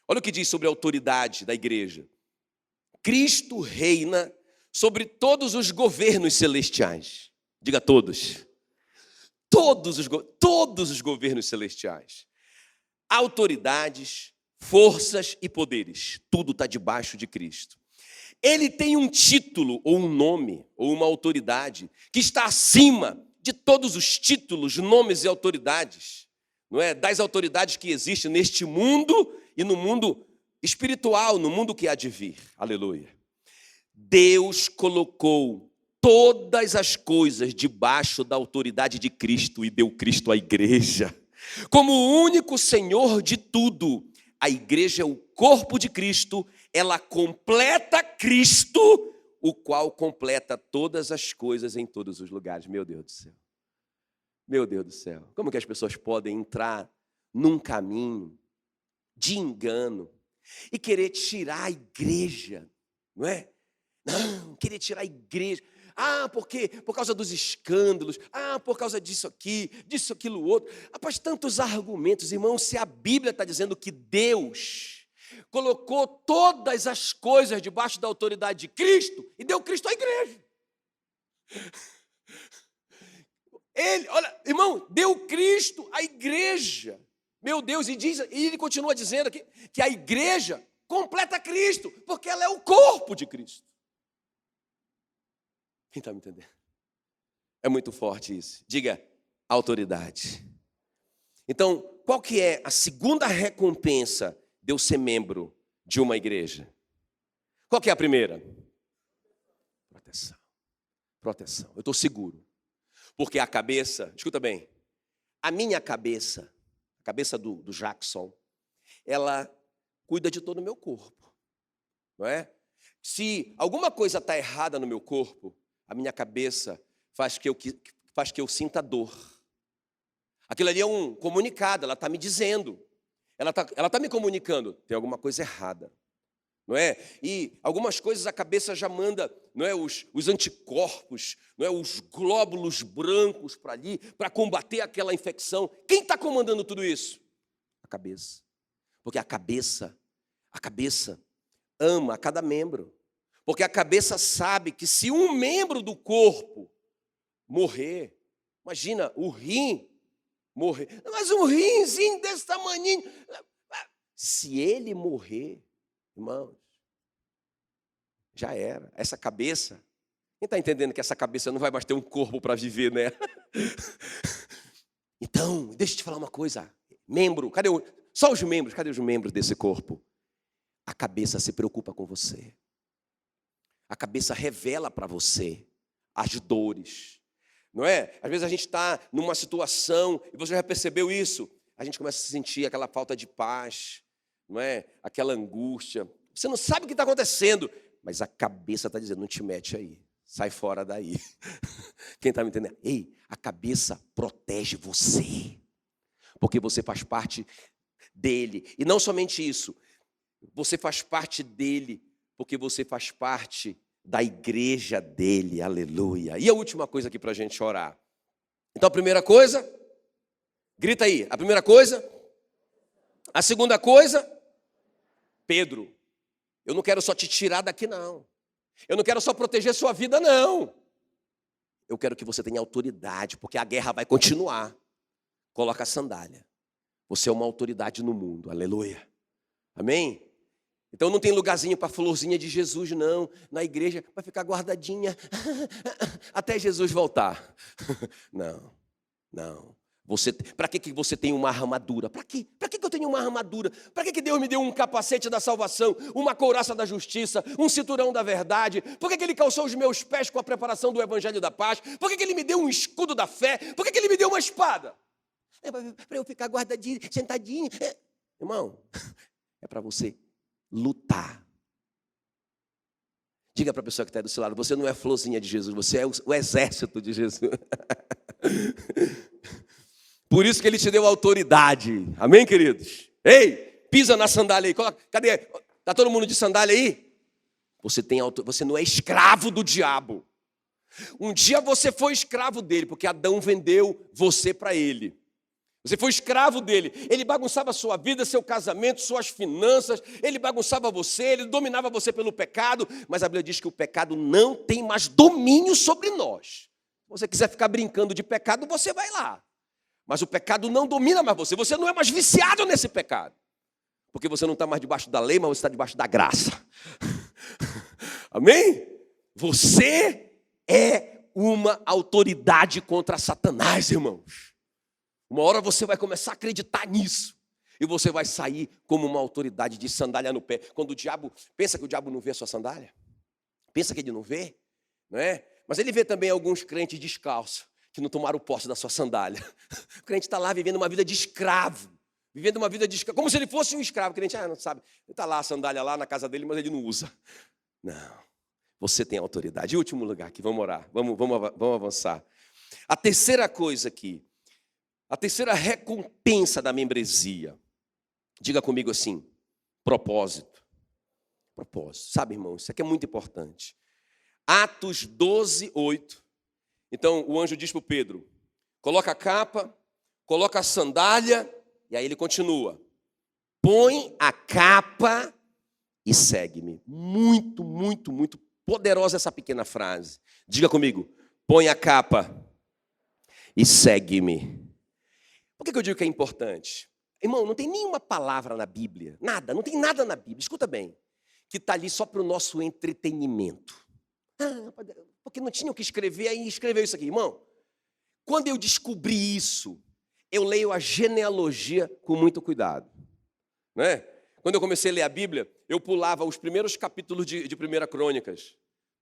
Olha o que diz sobre a autoridade da igreja. Cristo reina sobre todos os governos celestiais. Diga todos. Todos os governos celestiais, autoridades, forças e poderes, tudo está debaixo de Cristo. ele tem um título, ou um nome, ou uma autoridade, que está acima de todos os títulos, nomes e autoridades, não é? Das autoridades que existem neste mundo e no mundo espiritual, no mundo que há de vir. Aleluia. Deus colocou todas as coisas debaixo da autoridade de Cristo e deu Cristo à igreja. Como o único Senhor de tudo, a igreja é o corpo de Cristo, ela completa Cristo, o qual completa todas as coisas em todos os lugares. Meu Deus do céu. Meu Deus do céu. Como que as pessoas podem entrar num caminho de engano e querer tirar a igreja, não é? Não, querer tirar a igreja. Ah, por quê? Por causa dos escândalos. Ah, por causa disso aqui, disso, aquilo, outro. Rapaz, tantos argumentos, irmão. Se a Bíblia está dizendo que Deus colocou todas as coisas debaixo da autoridade de Cristo e deu Cristo à igreja. Ele, olha, irmão, deu Cristo à igreja. Meu Deus, e ele continua dizendo aqui que a igreja completa Cristo, porque ela é o corpo de Cristo. Quem está me entendendo? É muito forte isso. Diga, autoridade. Então, qual que é a segunda recompensa de eu ser membro de uma igreja? Qual que é a primeira? Proteção. Proteção. Eu estou seguro. Porque a cabeça, escuta bem, a minha cabeça, a cabeça do Jackson, ela cuida de todo o meu corpo. Não é? Se alguma coisa está errada no meu corpo, a minha cabeça faz que eu sinta dor. Aquilo ali é um comunicado, ela está me dizendo. Ela tá me comunicando, tem alguma coisa errada. Não é? E algumas coisas a cabeça já manda, não é, os anticorpos, não é, os glóbulos brancos para ali, para combater aquela infecção. Quem está comandando tudo isso? A cabeça. Porque a cabeça ama a cada membro. Porque a cabeça sabe que se um membro do corpo morrer, imagina, o rim morrer, mas um rinzinho desse tamanhinho, se ele morrer, irmãos, já era. Essa cabeça, quem está entendendo que essa cabeça não vai mais ter um corpo para viver, né? Então, deixa eu te falar uma coisa, membro, só os membros, cadê os membros desse corpo? A cabeça se preocupa com você. A cabeça revela para você as dores, não é? Às vezes a gente está numa situação, e você já percebeu isso, a gente começa a sentir aquela falta de paz, não é? Aquela angústia. Você não sabe o que está acontecendo, mas a cabeça está dizendo, não te mete aí, sai fora daí. Quem está me entendendo? Ei, a cabeça protege você, porque você faz parte dele. E não somente isso, você faz parte dele, porque você faz parte da igreja dele, aleluia. E a última coisa aqui para a gente orar. Então a primeira coisa, grita aí, a primeira coisa. A segunda coisa, Pedro, eu não quero só te tirar daqui não. Eu não quero só proteger sua vida não. Eu quero que você tenha autoridade, porque a guerra vai continuar. Coloca a sandália. Você é uma autoridade no mundo, aleluia. Amém? Então não tem lugarzinho para florzinha de Jesus, não. Na igreja vai ficar guardadinha até Jesus voltar. Não. Para que você tem uma armadura? Para que eu tenho uma armadura? Para que Deus me deu um capacete da salvação, uma couraça da justiça, um cinturão da verdade? Por que Ele calçou os meus pés com a preparação do evangelho da paz? Por que Ele me deu um escudo da fé? Por que Ele me deu uma espada? É para eu ficar guardadinho, sentadinho. Irmão, é para você lutar. Diga para a pessoa que está aí do seu lado, você não é florzinha de Jesus, você é o exército de Jesus. Por isso que ele te deu autoridade. Amém, queridos? Ei, pisa na sandália aí. Cadê? Está todo mundo de sandália aí? Você não é escravo do diabo. Um dia você foi escravo dele, porque Adão vendeu você para ele. Você foi escravo dele. Ele bagunçava a sua vida, seu casamento, suas finanças. Ele bagunçava você, ele dominava você pelo pecado. Mas a Bíblia diz que o pecado não tem mais domínio sobre nós. Se você quiser ficar brincando de pecado, você vai lá. Mas o pecado não domina mais você. Você não é mais viciado nesse pecado. Porque você não está mais debaixo da lei, mas você está debaixo da graça. Amém? Você é uma autoridade contra Satanás, irmãos. Uma hora você vai começar a acreditar nisso. E você vai sair como uma autoridade de sandália no pé. Quando o diabo, pensa que o diabo não vê a sua sandália? Pensa que ele não vê? Não é? Mas ele vê também alguns crentes descalços, que não tomaram posse da sua sandália. O crente está lá vivendo uma vida de escravo. Vivendo uma vida de escravo, como se ele fosse um escravo. O crente, não sabe, ele está lá a sandália lá na casa dele, mas ele não usa. Não, você tem autoridade. E último lugar aqui, vamos orar, vamos avançar. A terceira coisa aqui, a terceira recompensa da membresia. Diga comigo assim, propósito. Propósito. Sabe, irmão, isso aqui é muito importante. Atos 12, 8. Então, o anjo diz para o Pedro, coloca a capa, coloca a sandália, e aí ele continua. Põe a capa e segue-me. Muito, muito, muito poderosa essa pequena frase. Diga comigo, põe a capa e segue-me. Por que eu digo que é importante? Irmão, não tem nenhuma palavra na Bíblia, nada, não tem nada na Bíblia, escuta bem, que está ali só para o nosso entretenimento. Porque não tinha o que escrever, aí escreveu isso aqui. Irmão, quando eu descobri isso, eu leio a genealogia com muito cuidado. Né? Quando eu comecei a ler a Bíblia, eu pulava os primeiros capítulos de 1 Crônicas,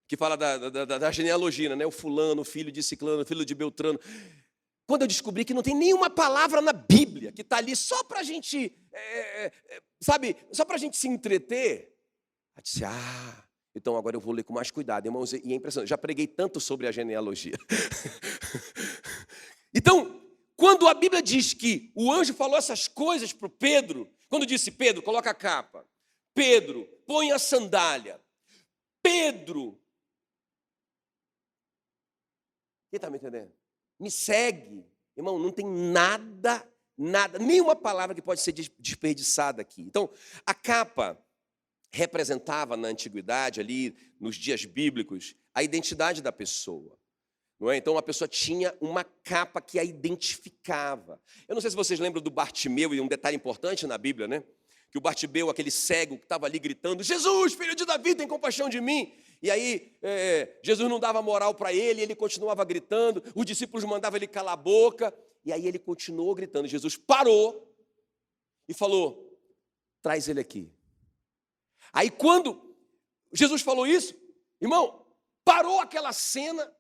que fala da genealogia, né? O fulano, o filho de Ciclano, o filho de Beltrano. Quando eu descobri que não tem nenhuma palavra na Bíblia que está ali só para a gente, sabe, só para a gente se entreter, eu disse, então agora eu vou ler com mais cuidado, irmãos, e é impressionante, já preguei tanto sobre a genealogia. Então, quando a Bíblia diz que o anjo falou essas coisas para o Pedro, quando disse, Pedro, coloca a capa, Pedro, põe a sandália, Pedro, quem está me entendendo? Me segue. Irmão, não tem nada, nenhuma palavra que pode ser desperdiçada aqui. Então, a capa representava na antiguidade, ali nos dias bíblicos, a identidade da pessoa. Não é? Então, a pessoa tinha uma capa que a identificava. Eu não sei se vocês lembram do Bartimeu, e um detalhe importante na Bíblia, né? Que o Bartimeu, aquele cego que estava ali gritando, Jesus, filho de Davi, tem compaixão de mim. E aí, Jesus não dava moral para ele continuava gritando, os discípulos mandavam ele calar a boca, e aí ele continuou gritando. Jesus parou e falou, traz ele aqui. Aí quando Jesus falou isso, irmão, parou aquela cena,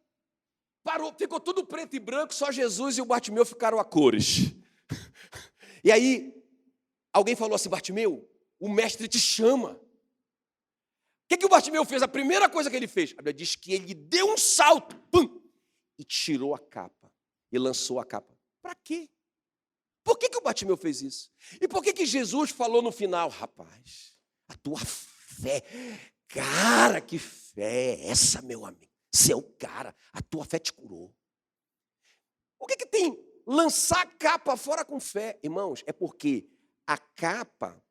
ficou tudo preto e branco, só Jesus e o Bartimeu ficaram a cores. E aí, alguém falou assim, Bartimeu, o mestre te chama. O que o Bartimeu fez? A primeira coisa que ele fez, a Bíblia diz que ele deu um salto, pum, e tirou a capa, e lançou a capa. Para quê? Por que o Bartimeu fez isso? E por que Jesus falou no final, rapaz, a tua fé, cara, que fé é essa, meu amigo? Você é o cara, a tua fé te curou. O que tem lançar a capa fora com fé? Irmãos, é porque a capa,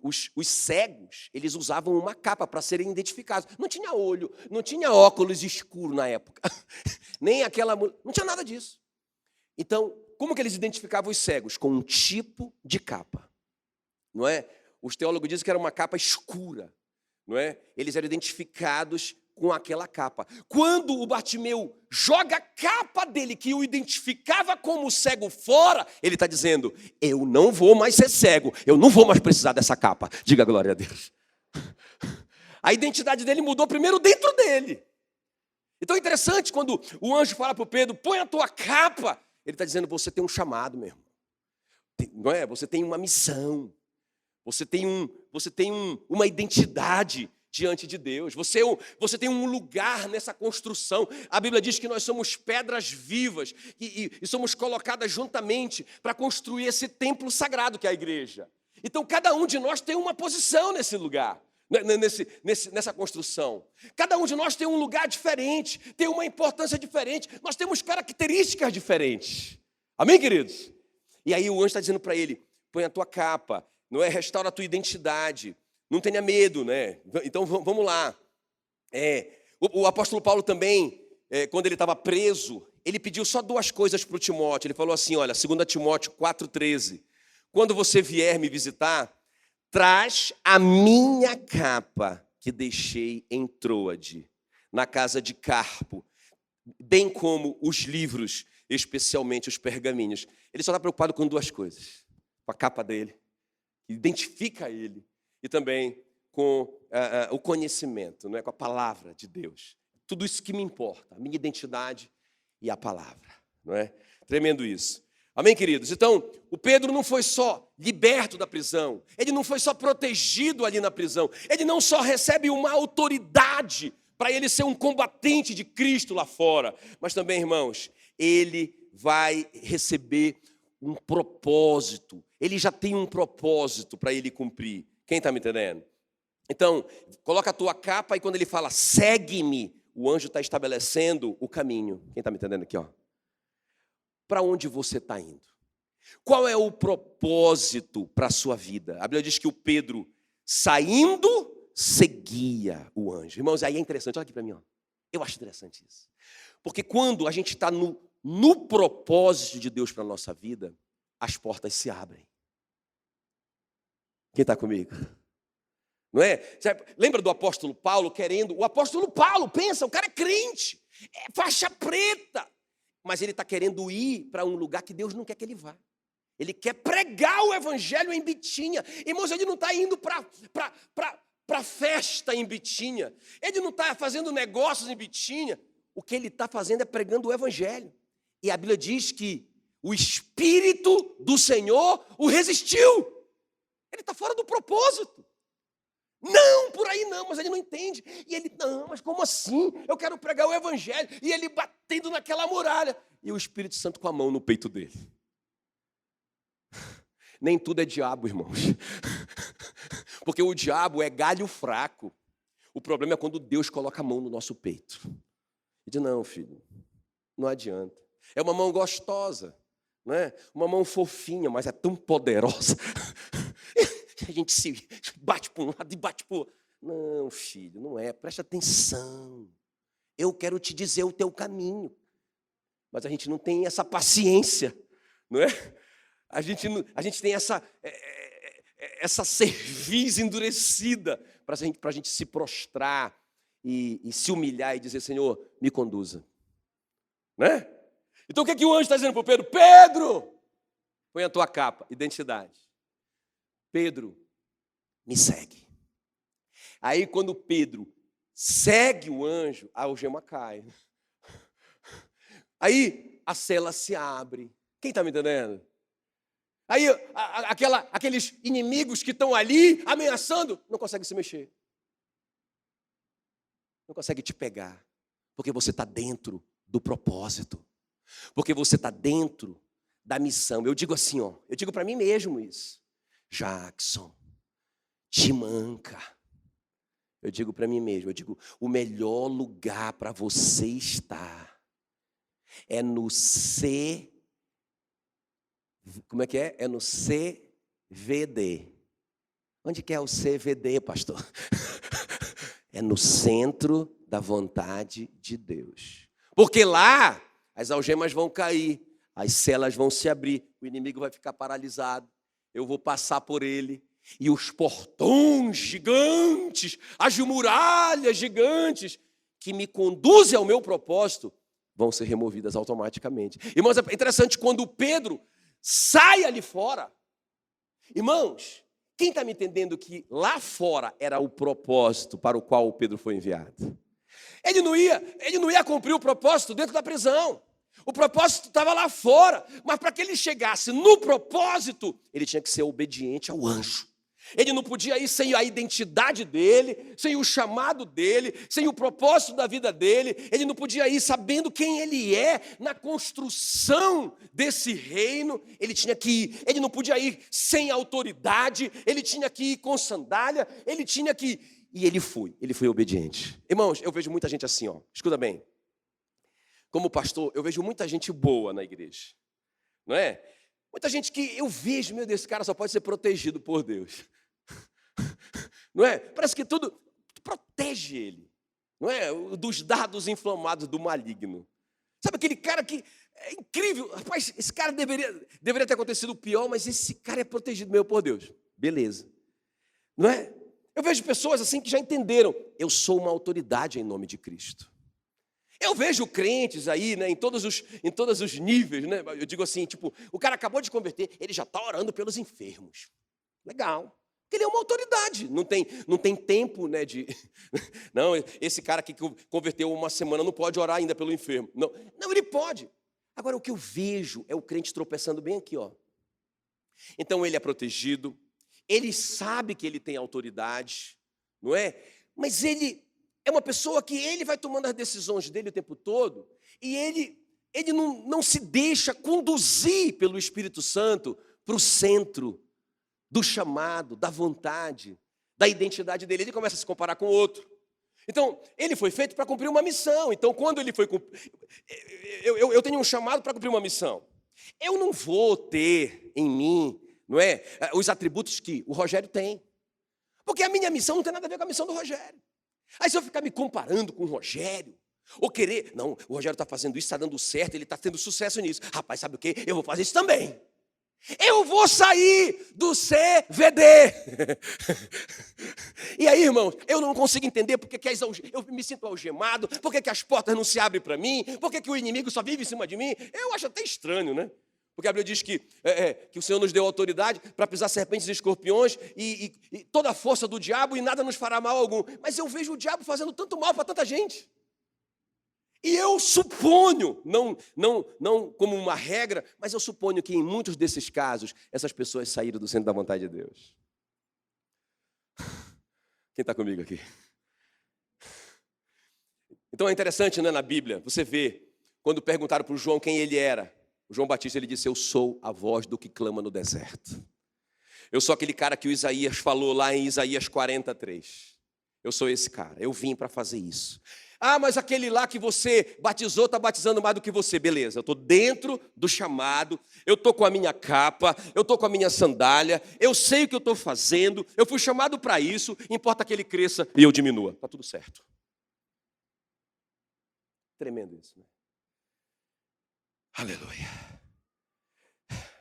os cegos, eles usavam uma capa para serem identificados. Não tinha olho, não tinha óculos escuro na época, nem aquela... Não tinha nada disso. Então, como que eles identificavam os cegos? Com um tipo de capa, não é? Os teólogos dizem que era uma capa escura, não é? Eles eram identificados com aquela capa. Quando o Bartimeu joga a capa dele, que o identificava como cego fora, ele está dizendo, eu não vou mais ser cego, eu não vou mais precisar dessa capa. Diga glória a Deus. A identidade dele mudou primeiro dentro dele. Então é interessante quando o anjo fala para o Pedro, põe a tua capa. Ele está dizendo, você tem um chamado, meu irmão. Não é? Você tem uma missão. Você tem uma identidade diante de Deus. Você tem um lugar nessa construção. A Bíblia diz que nós somos pedras vivas e somos colocadas juntamente para construir esse templo sagrado que é a igreja. Então, cada um de nós tem uma posição nesse lugar, nessa construção. Cada um de nós tem um lugar diferente, tem uma importância diferente. Nós temos características diferentes. Amém, queridos? E aí o anjo está dizendo para ele, põe a tua capa, não é? Restaura a tua identidade. Não tenha medo, né? Então, vamos lá. O apóstolo Paulo também, quando ele estava preso, ele pediu só duas coisas para o Timóteo. Ele falou assim, olha, 2 Timóteo 4,13. Quando você vier me visitar, traz a minha capa que deixei em Troade, na casa de Carpo, bem como os livros, especialmente os pergaminhos. Ele só está preocupado com duas coisas: com a capa dele, que identifica ele, e também com o conhecimento, não é? Com a palavra de Deus. Tudo isso que me importa, a minha identidade e a palavra, não é? Tremendo isso. Amém, queridos? Então, o Pedro não foi só liberto da prisão, ele não foi só protegido ali na prisão, ele não só recebe uma autoridade para ele ser um combatente de Cristo lá fora, mas também, irmãos, ele vai receber um propósito, ele já tem um propósito para ele cumprir. Quem está me entendendo? Então, coloca a tua capa e quando ele fala, segue-me, o anjo está estabelecendo o caminho. Quem está me entendendo aqui, ó? Para onde você está indo? Qual é o propósito para a sua vida? A Bíblia diz que o Pedro, saindo, seguia o anjo. Irmãos, aí é interessante, olha aqui para mim, ó. Eu acho interessante isso. Porque quando a gente está no propósito de Deus para a nossa vida, as portas se abrem. Quem está comigo? Não é? Lembra do apóstolo Paulo querendo... O apóstolo Paulo, pensa, o cara é crente, é faixa preta, mas ele está querendo ir para um lugar que Deus não quer que ele vá. Ele quer pregar o evangelho em Bitínia. Irmãos, ele não está indo para festa em Bitínia. Ele não está fazendo negócios em Bitínia. O que ele está fazendo é pregando o evangelho. E a Bíblia diz que o Espírito do Senhor o resistiu. Ele está fora do propósito. Não, por aí não, mas ele não entende. E ele, não, mas como assim? Eu quero pregar o evangelho. E ele batendo naquela muralha. E o Espírito Santo com a mão no peito dele. Nem tudo é diabo, irmãos. Porque o diabo é galho fraco. O problema é quando Deus coloca a mão no nosso peito. E diz, não, filho, não adianta. É uma mão gostosa, não é? Uma mão fofinha, mas é tão poderosa. A gente se bate para um lado e bate para o outro. Não, filho, não é. Presta atenção. Eu quero te dizer o teu caminho. Mas a gente não tem essa paciência, não é? A gente tem essa cerviz endurecida para a gente se prostrar e se humilhar e dizer, Senhor, me conduza. Né? Então o que o anjo está dizendo para o Pedro? Pedro, põe a tua capa, identidade. Pedro, me segue. Aí quando Pedro segue o anjo, a algema cai. Aí a cela se abre. Quem está me entendendo? Aí aqueles inimigos que estão ali ameaçando, não conseguem se mexer. Não conseguem te pegar. Porque você está dentro do propósito. Porque você está dentro da missão. Eu digo assim, ó, eu digo para mim mesmo isso. Jackson, te manca. Eu digo para mim mesmo, eu digo, o melhor lugar para você estar é no como é que é? É no CVD. Onde que é o CVD, pastor? É no centro da vontade de Deus. Porque lá as algemas vão cair, as celas vão se abrir, o inimigo vai ficar paralisado, eu vou passar por ele, e os portões gigantes, as muralhas gigantes, que me conduzem ao meu propósito, vão ser removidas automaticamente. Irmãos, é interessante, quando Pedro sai ali fora, irmãos, quem está me entendendo que lá fora era o propósito para o qual o Pedro foi enviado? Ele não ia cumprir o propósito dentro da prisão. O propósito estava lá fora, mas para que ele chegasse no propósito, ele tinha que ser obediente ao anjo. Ele não podia ir sem a identidade dele, sem o chamado dele, sem o propósito da vida dele. Ele não podia ir sabendo quem ele é na construção desse reino. Ele não podia ir sem autoridade, ele tinha que ir com sandália, ele tinha que ir. E ele foi obediente. Irmãos, eu vejo muita gente assim, ó. Escuta bem. Como pastor, eu vejo muita gente boa na igreja, não é? Muita gente que eu vejo, meu Deus, esse cara só pode ser protegido por Deus. Não é? Parece que tudo protege ele, não é? Dos dardos inflamados do maligno. Sabe aquele cara que é incrível? Rapaz, esse cara deveria ter acontecido o pior, mas esse cara é protegido mesmo por Deus. Beleza. Não é? Eu vejo pessoas assim que já entenderam, eu sou uma autoridade em nome de Cristo. Eu vejo crentes aí, né, em todos os níveis, né? Eu digo assim, tipo, o cara acabou de converter, ele já está orando pelos enfermos. Legal. Porque ele é uma autoridade, não tem tempo, né, de... Não, esse cara que converteu uma semana não pode orar ainda pelo enfermo. Não, ele pode. Agora, o que eu vejo é o crente tropeçando bem aqui, ó. Então, ele é protegido, ele sabe que ele tem autoridade, não é? Mas ele é uma pessoa que ele vai tomando as decisões dele o tempo todo e ele não se deixa conduzir pelo Espírito Santo para o centro do chamado, da vontade, da identidade dele. Ele começa a se comparar com o outro. Então, ele foi feito para cumprir uma missão. Então, quando ele foi... Eu tenho um chamado para cumprir uma missão. Eu não vou ter em mim, não é, os atributos que o Rogério tem. Porque a minha missão não tem nada a ver com a missão do Rogério. Aí se eu ficar me comparando com o Rogério, ou querer, não, o Rogério está fazendo isso, está dando certo, ele está tendo sucesso nisso. Rapaz, sabe o quê? Eu vou fazer isso também. Eu vou sair do CVD. E aí, irmãos, eu não consigo entender porque que eu me sinto algemado, porque que as portas não se abrem para mim, porque que o inimigo só vive em cima de mim. Eu acho até estranho, né? Porque a Bíblia diz que o Senhor nos deu autoridade para pisar serpentes e escorpiões e toda a força do diabo e nada nos fará mal algum. Mas eu vejo o diabo fazendo tanto mal para tanta gente. E eu suponho, não como uma regra, mas eu suponho que em muitos desses casos, essas pessoas saíram do centro da vontade de Deus. Quem está comigo aqui? Então é interessante, né, na Bíblia, você vê, quando perguntaram para o João quem ele era, o João Batista, ele disse, eu sou a voz do que clama no deserto. Eu sou aquele cara que o Isaías falou lá em Isaías 43. Eu sou esse cara, eu vim para fazer isso. Ah, mas aquele lá que você batizou está batizando mais do que você. Beleza, eu estou dentro do chamado, eu estou com a minha capa, eu estou com a minha sandália, eu sei o que eu estou fazendo, eu fui chamado para isso, importa que ele cresça e eu diminua. Está tudo certo. Tremendo isso, né? Aleluia.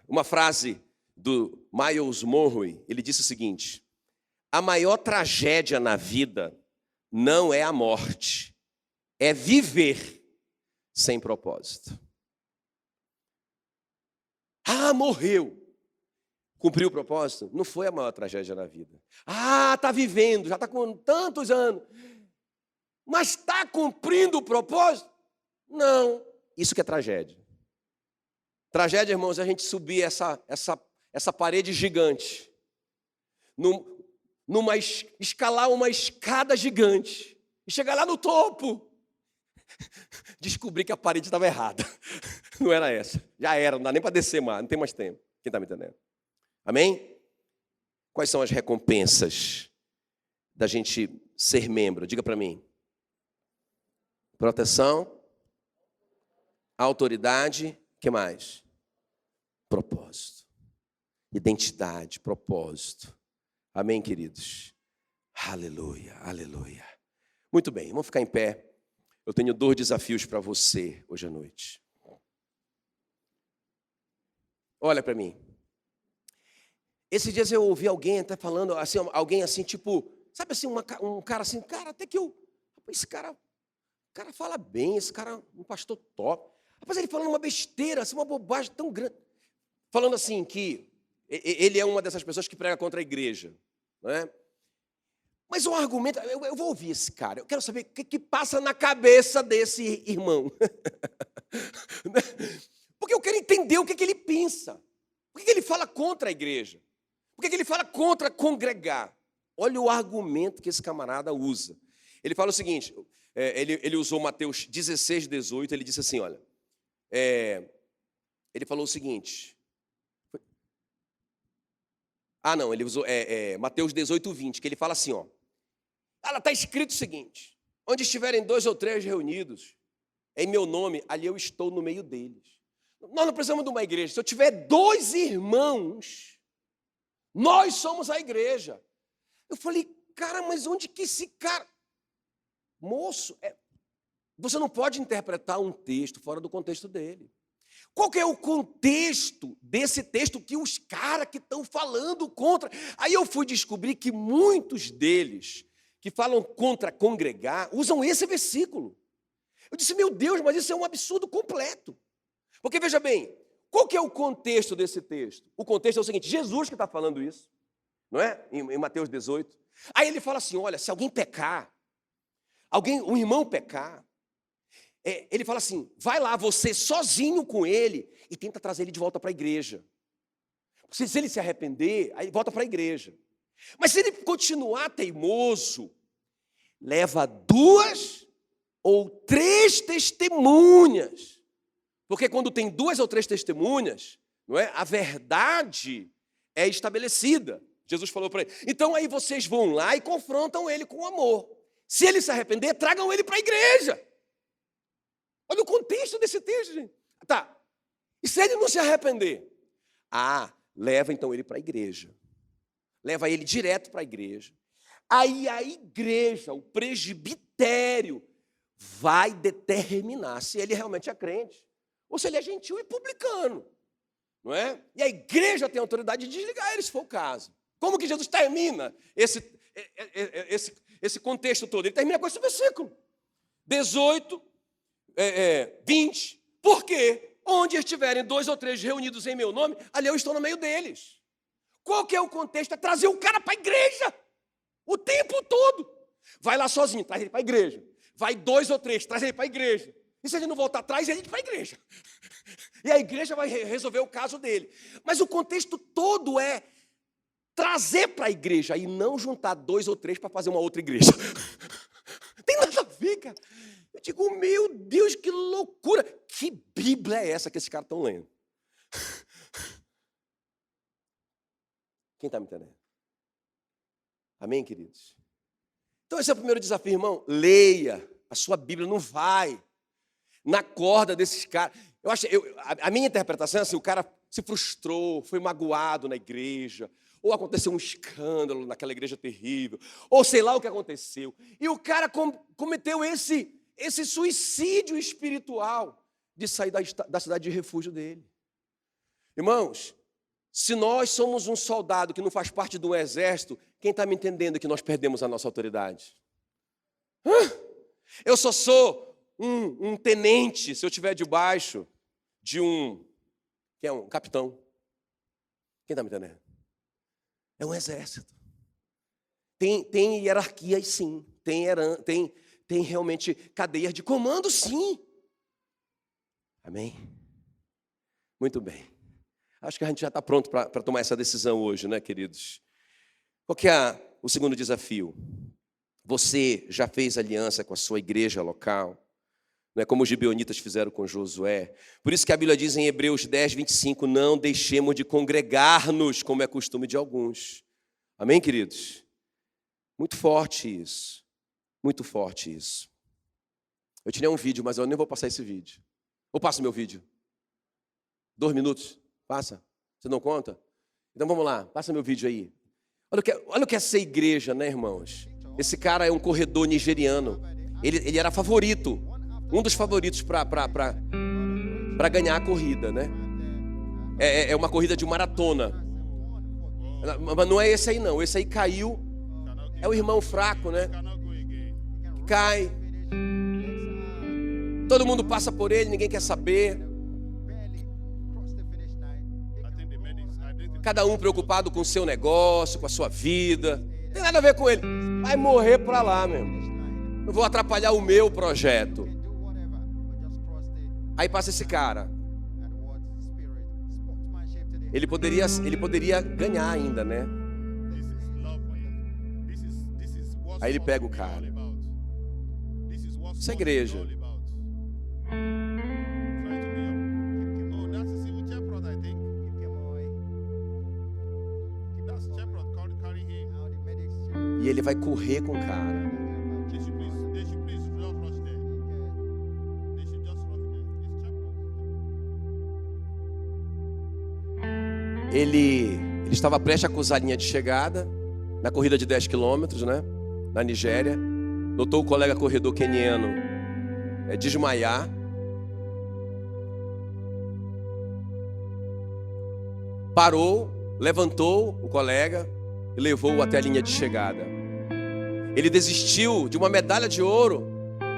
Uma frase do Miles Monroe, ele disse o seguinte, a maior tragédia na vida não é a morte, é viver sem propósito. Ah, morreu. Cumpriu o propósito? Não foi a maior tragédia na vida. Ah, está vivendo, já está com tantos anos. Mas está cumprindo o propósito? Não. Isso que é tragédia. Tragédia, irmãos, é a gente subir essa parede gigante. Escalar uma escada gigante. E chegar lá no topo. Descobri que a parede estava errada. Não era essa. Já era, não dá nem para descer mais, não tem mais tempo. Quem está me entendendo? Amém? Quais são as recompensas da gente ser membro? Diga para mim. Proteção, autoridade, o que mais? Propósito. Identidade, propósito. Amém, queridos? Aleluia, aleluia. Muito bem, vamos ficar em pé. Eu tenho 2 desafios para você hoje à noite. Olha para mim. Esses dias eu ouvi alguém até falando, assim, alguém assim, tipo, sabe assim, um cara assim, cara, até que esse cara fala bem, esse cara é um pastor top. Rapaz, ele falando uma besteira, assim, uma bobagem tão grande. Falando assim que ele é uma dessas pessoas que prega contra a igreja, não é? Mas o argumento, eu vou ouvir esse cara, eu quero saber o que passa na cabeça desse irmão. Porque eu quero entender o que ele pensa. Por que ele fala contra a igreja? Por que ele fala contra congregar? Olha o argumento que esse camarada usa. Ele fala o seguinte, ele usou Mateus 16, 18, ele disse assim, olha, ele falou o seguinte, ele usou Mateus 18, 20, que ele fala assim, ó, está escrito o seguinte, onde estiverem 2 ou 3 reunidos, em meu nome, ali eu estou no meio deles. Nós não precisamos de uma igreja, se eu tiver 2 irmãos, nós somos a igreja. Eu falei, cara, mas onde que esse cara... Moço, você não pode interpretar um texto fora do contexto dele. Qual que é o contexto desse texto que os caras que estão falando contra? Aí eu fui descobrir que muitos deles que falam contra congregar usam esse versículo. Eu disse, meu Deus, mas isso é um absurdo completo. Porque veja bem, qual que é o contexto desse texto? O contexto é o seguinte, Jesus que está falando isso, não é? Em Mateus 18. Aí ele fala assim, olha, se alguém pecar, um irmão pecar, ele fala assim, vai lá você sozinho com ele e tenta trazer ele de volta para a igreja. Se ele se arrepender, aí volta para a igreja. Mas se ele continuar teimoso, leva 2 ou 3 testemunhas. Porque quando tem 2 ou 3 testemunhas, não é? A verdade é estabelecida. Jesus falou para ele. Então aí vocês vão lá e confrontam ele com amor. Se ele se arrepender, tragam ele para a igreja. Olha o contexto desse texto, gente. Tá. E se ele não se arrepender? Leva então ele para a igreja. Leva ele direto para a igreja. Aí a igreja, o presbitério, vai determinar se ele realmente é crente ou se ele é gentil e publicano. Não é? E a igreja tem a autoridade de desligar ele, se for o caso. Como que Jesus termina esse contexto todo? Ele termina com esse versículo. 18, 20. Por quê? Onde estiverem 2 ou 3 reunidos em meu nome, ali eu estou no meio deles. Qual que é o contexto? É trazer o cara para a igreja. O tempo todo. Vai lá sozinho, traz ele para a igreja. Vai 2 ou 3, traz ele para a igreja. E se ele não voltar atrás, ele para a igreja. E a igreja vai resolver o caso dele. Mas o contexto todo é trazer para a igreja e não juntar 2 ou 3 para fazer uma outra igreja. Tem nada a ver, cara. Eu digo, meu Deus, que loucura. Que Bíblia é essa que esses caras estão lendo? Quem está me entendendo? Amém, queridos? Então esse é o primeiro desafio, irmão. Leia a sua Bíblia, não vai na corda desses caras. A minha interpretação é assim, o cara se frustrou, foi magoado na igreja, ou aconteceu um escândalo naquela igreja terrível, ou sei lá o que aconteceu. E o cara cometeu esse suicídio espiritual de sair da cidade de refúgio dele. Irmãos, se nós somos um soldado que não faz parte de um exército, quem está me entendendo é que nós perdemos a nossa autoridade? Eu só sou um tenente se eu estiver debaixo de um capitão. Quem está me entendendo? É um exército. Tem hierarquias, sim. Tem realmente cadeias de comando, sim. Amém? Muito bem. Acho que a gente já está pronto para tomar essa decisão hoje, né, queridos? Qual que é o segundo desafio? Você já fez aliança com a sua igreja local? Não é como os gibeonitas fizeram com Josué. Por isso que a Bíblia diz em Hebreus 10, 25, não deixemos de congregar-nos, como é costume de alguns. Amém, queridos? Muito forte isso. Muito forte isso. Eu tinha um vídeo, mas eu nem vou passar esse vídeo. Ou passo meu vídeo? 2 minutos? Passa? Você não conta? Então vamos lá, passa meu vídeo aí. Olha o que é ser igreja, né, irmãos? Esse cara é um corredor nigeriano. Ele era favorito. Um dos favoritos para ganhar a corrida, né? É uma corrida de maratona. Mas não é esse aí, não. Esse aí caiu. É o irmão fraco, né? Cai. Todo mundo passa por ele, ninguém quer saber. Cada um preocupado com o seu negócio, com a sua vida. Não tem nada a ver com ele. Vai morrer para lá, meu irmão. Não vou atrapalhar o meu projeto. Aí passa esse cara. Ele poderia ganhar ainda, né? Aí ele pega o cara. Isso é igreja. E ele vai correr com o cara. Ele estava prestes a cruzar a linha de chegada, na corrida de 10 quilômetros, né? Na Nigéria. Notou o colega corredor queniano desmaiar. parou, levantou o colega e levou-o até a linha de chegada. Ele desistiu de uma medalha de ouro,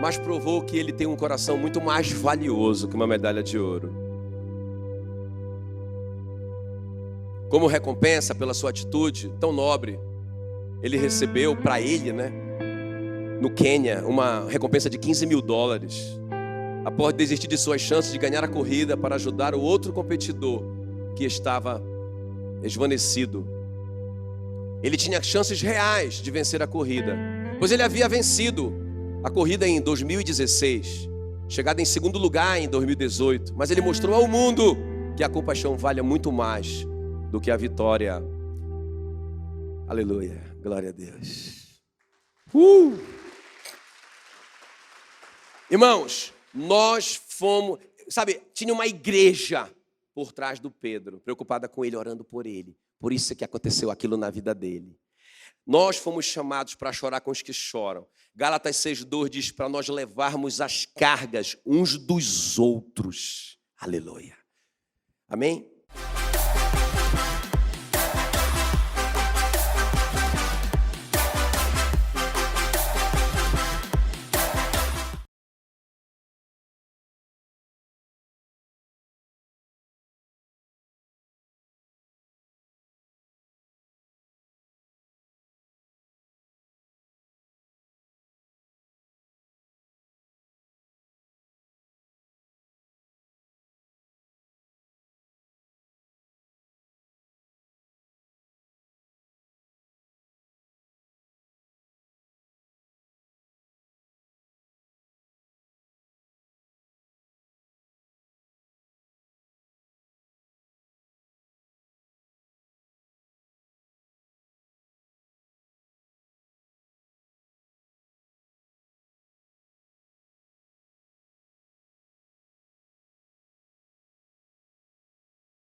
mas provou que ele tem um coração muito mais valioso que uma medalha de ouro. Como recompensa pela sua atitude tão nobre, ele recebeu para ele, no Quênia, uma recompensa de $15.000, após desistir de suas chances de ganhar a corrida para ajudar o outro competidor que estava esvanecido. Ele tinha chances reais de vencer a corrida, pois ele havia vencido a corrida em 2016, chegado em segundo lugar em 2018, mas ele mostrou ao mundo que a compaixão vale muito mais do que a vitória. Aleluia, glória a Deus. Irmãos, nós fomos, tinha uma igreja por trás do Pedro, preocupada com ele, orando por ele. Por isso que aconteceu aquilo na vida dele. Nós fomos chamados para chorar com os que choram. Gálatas 6:2 diz para nós levarmos as cargas uns dos outros. Aleluia. Amém?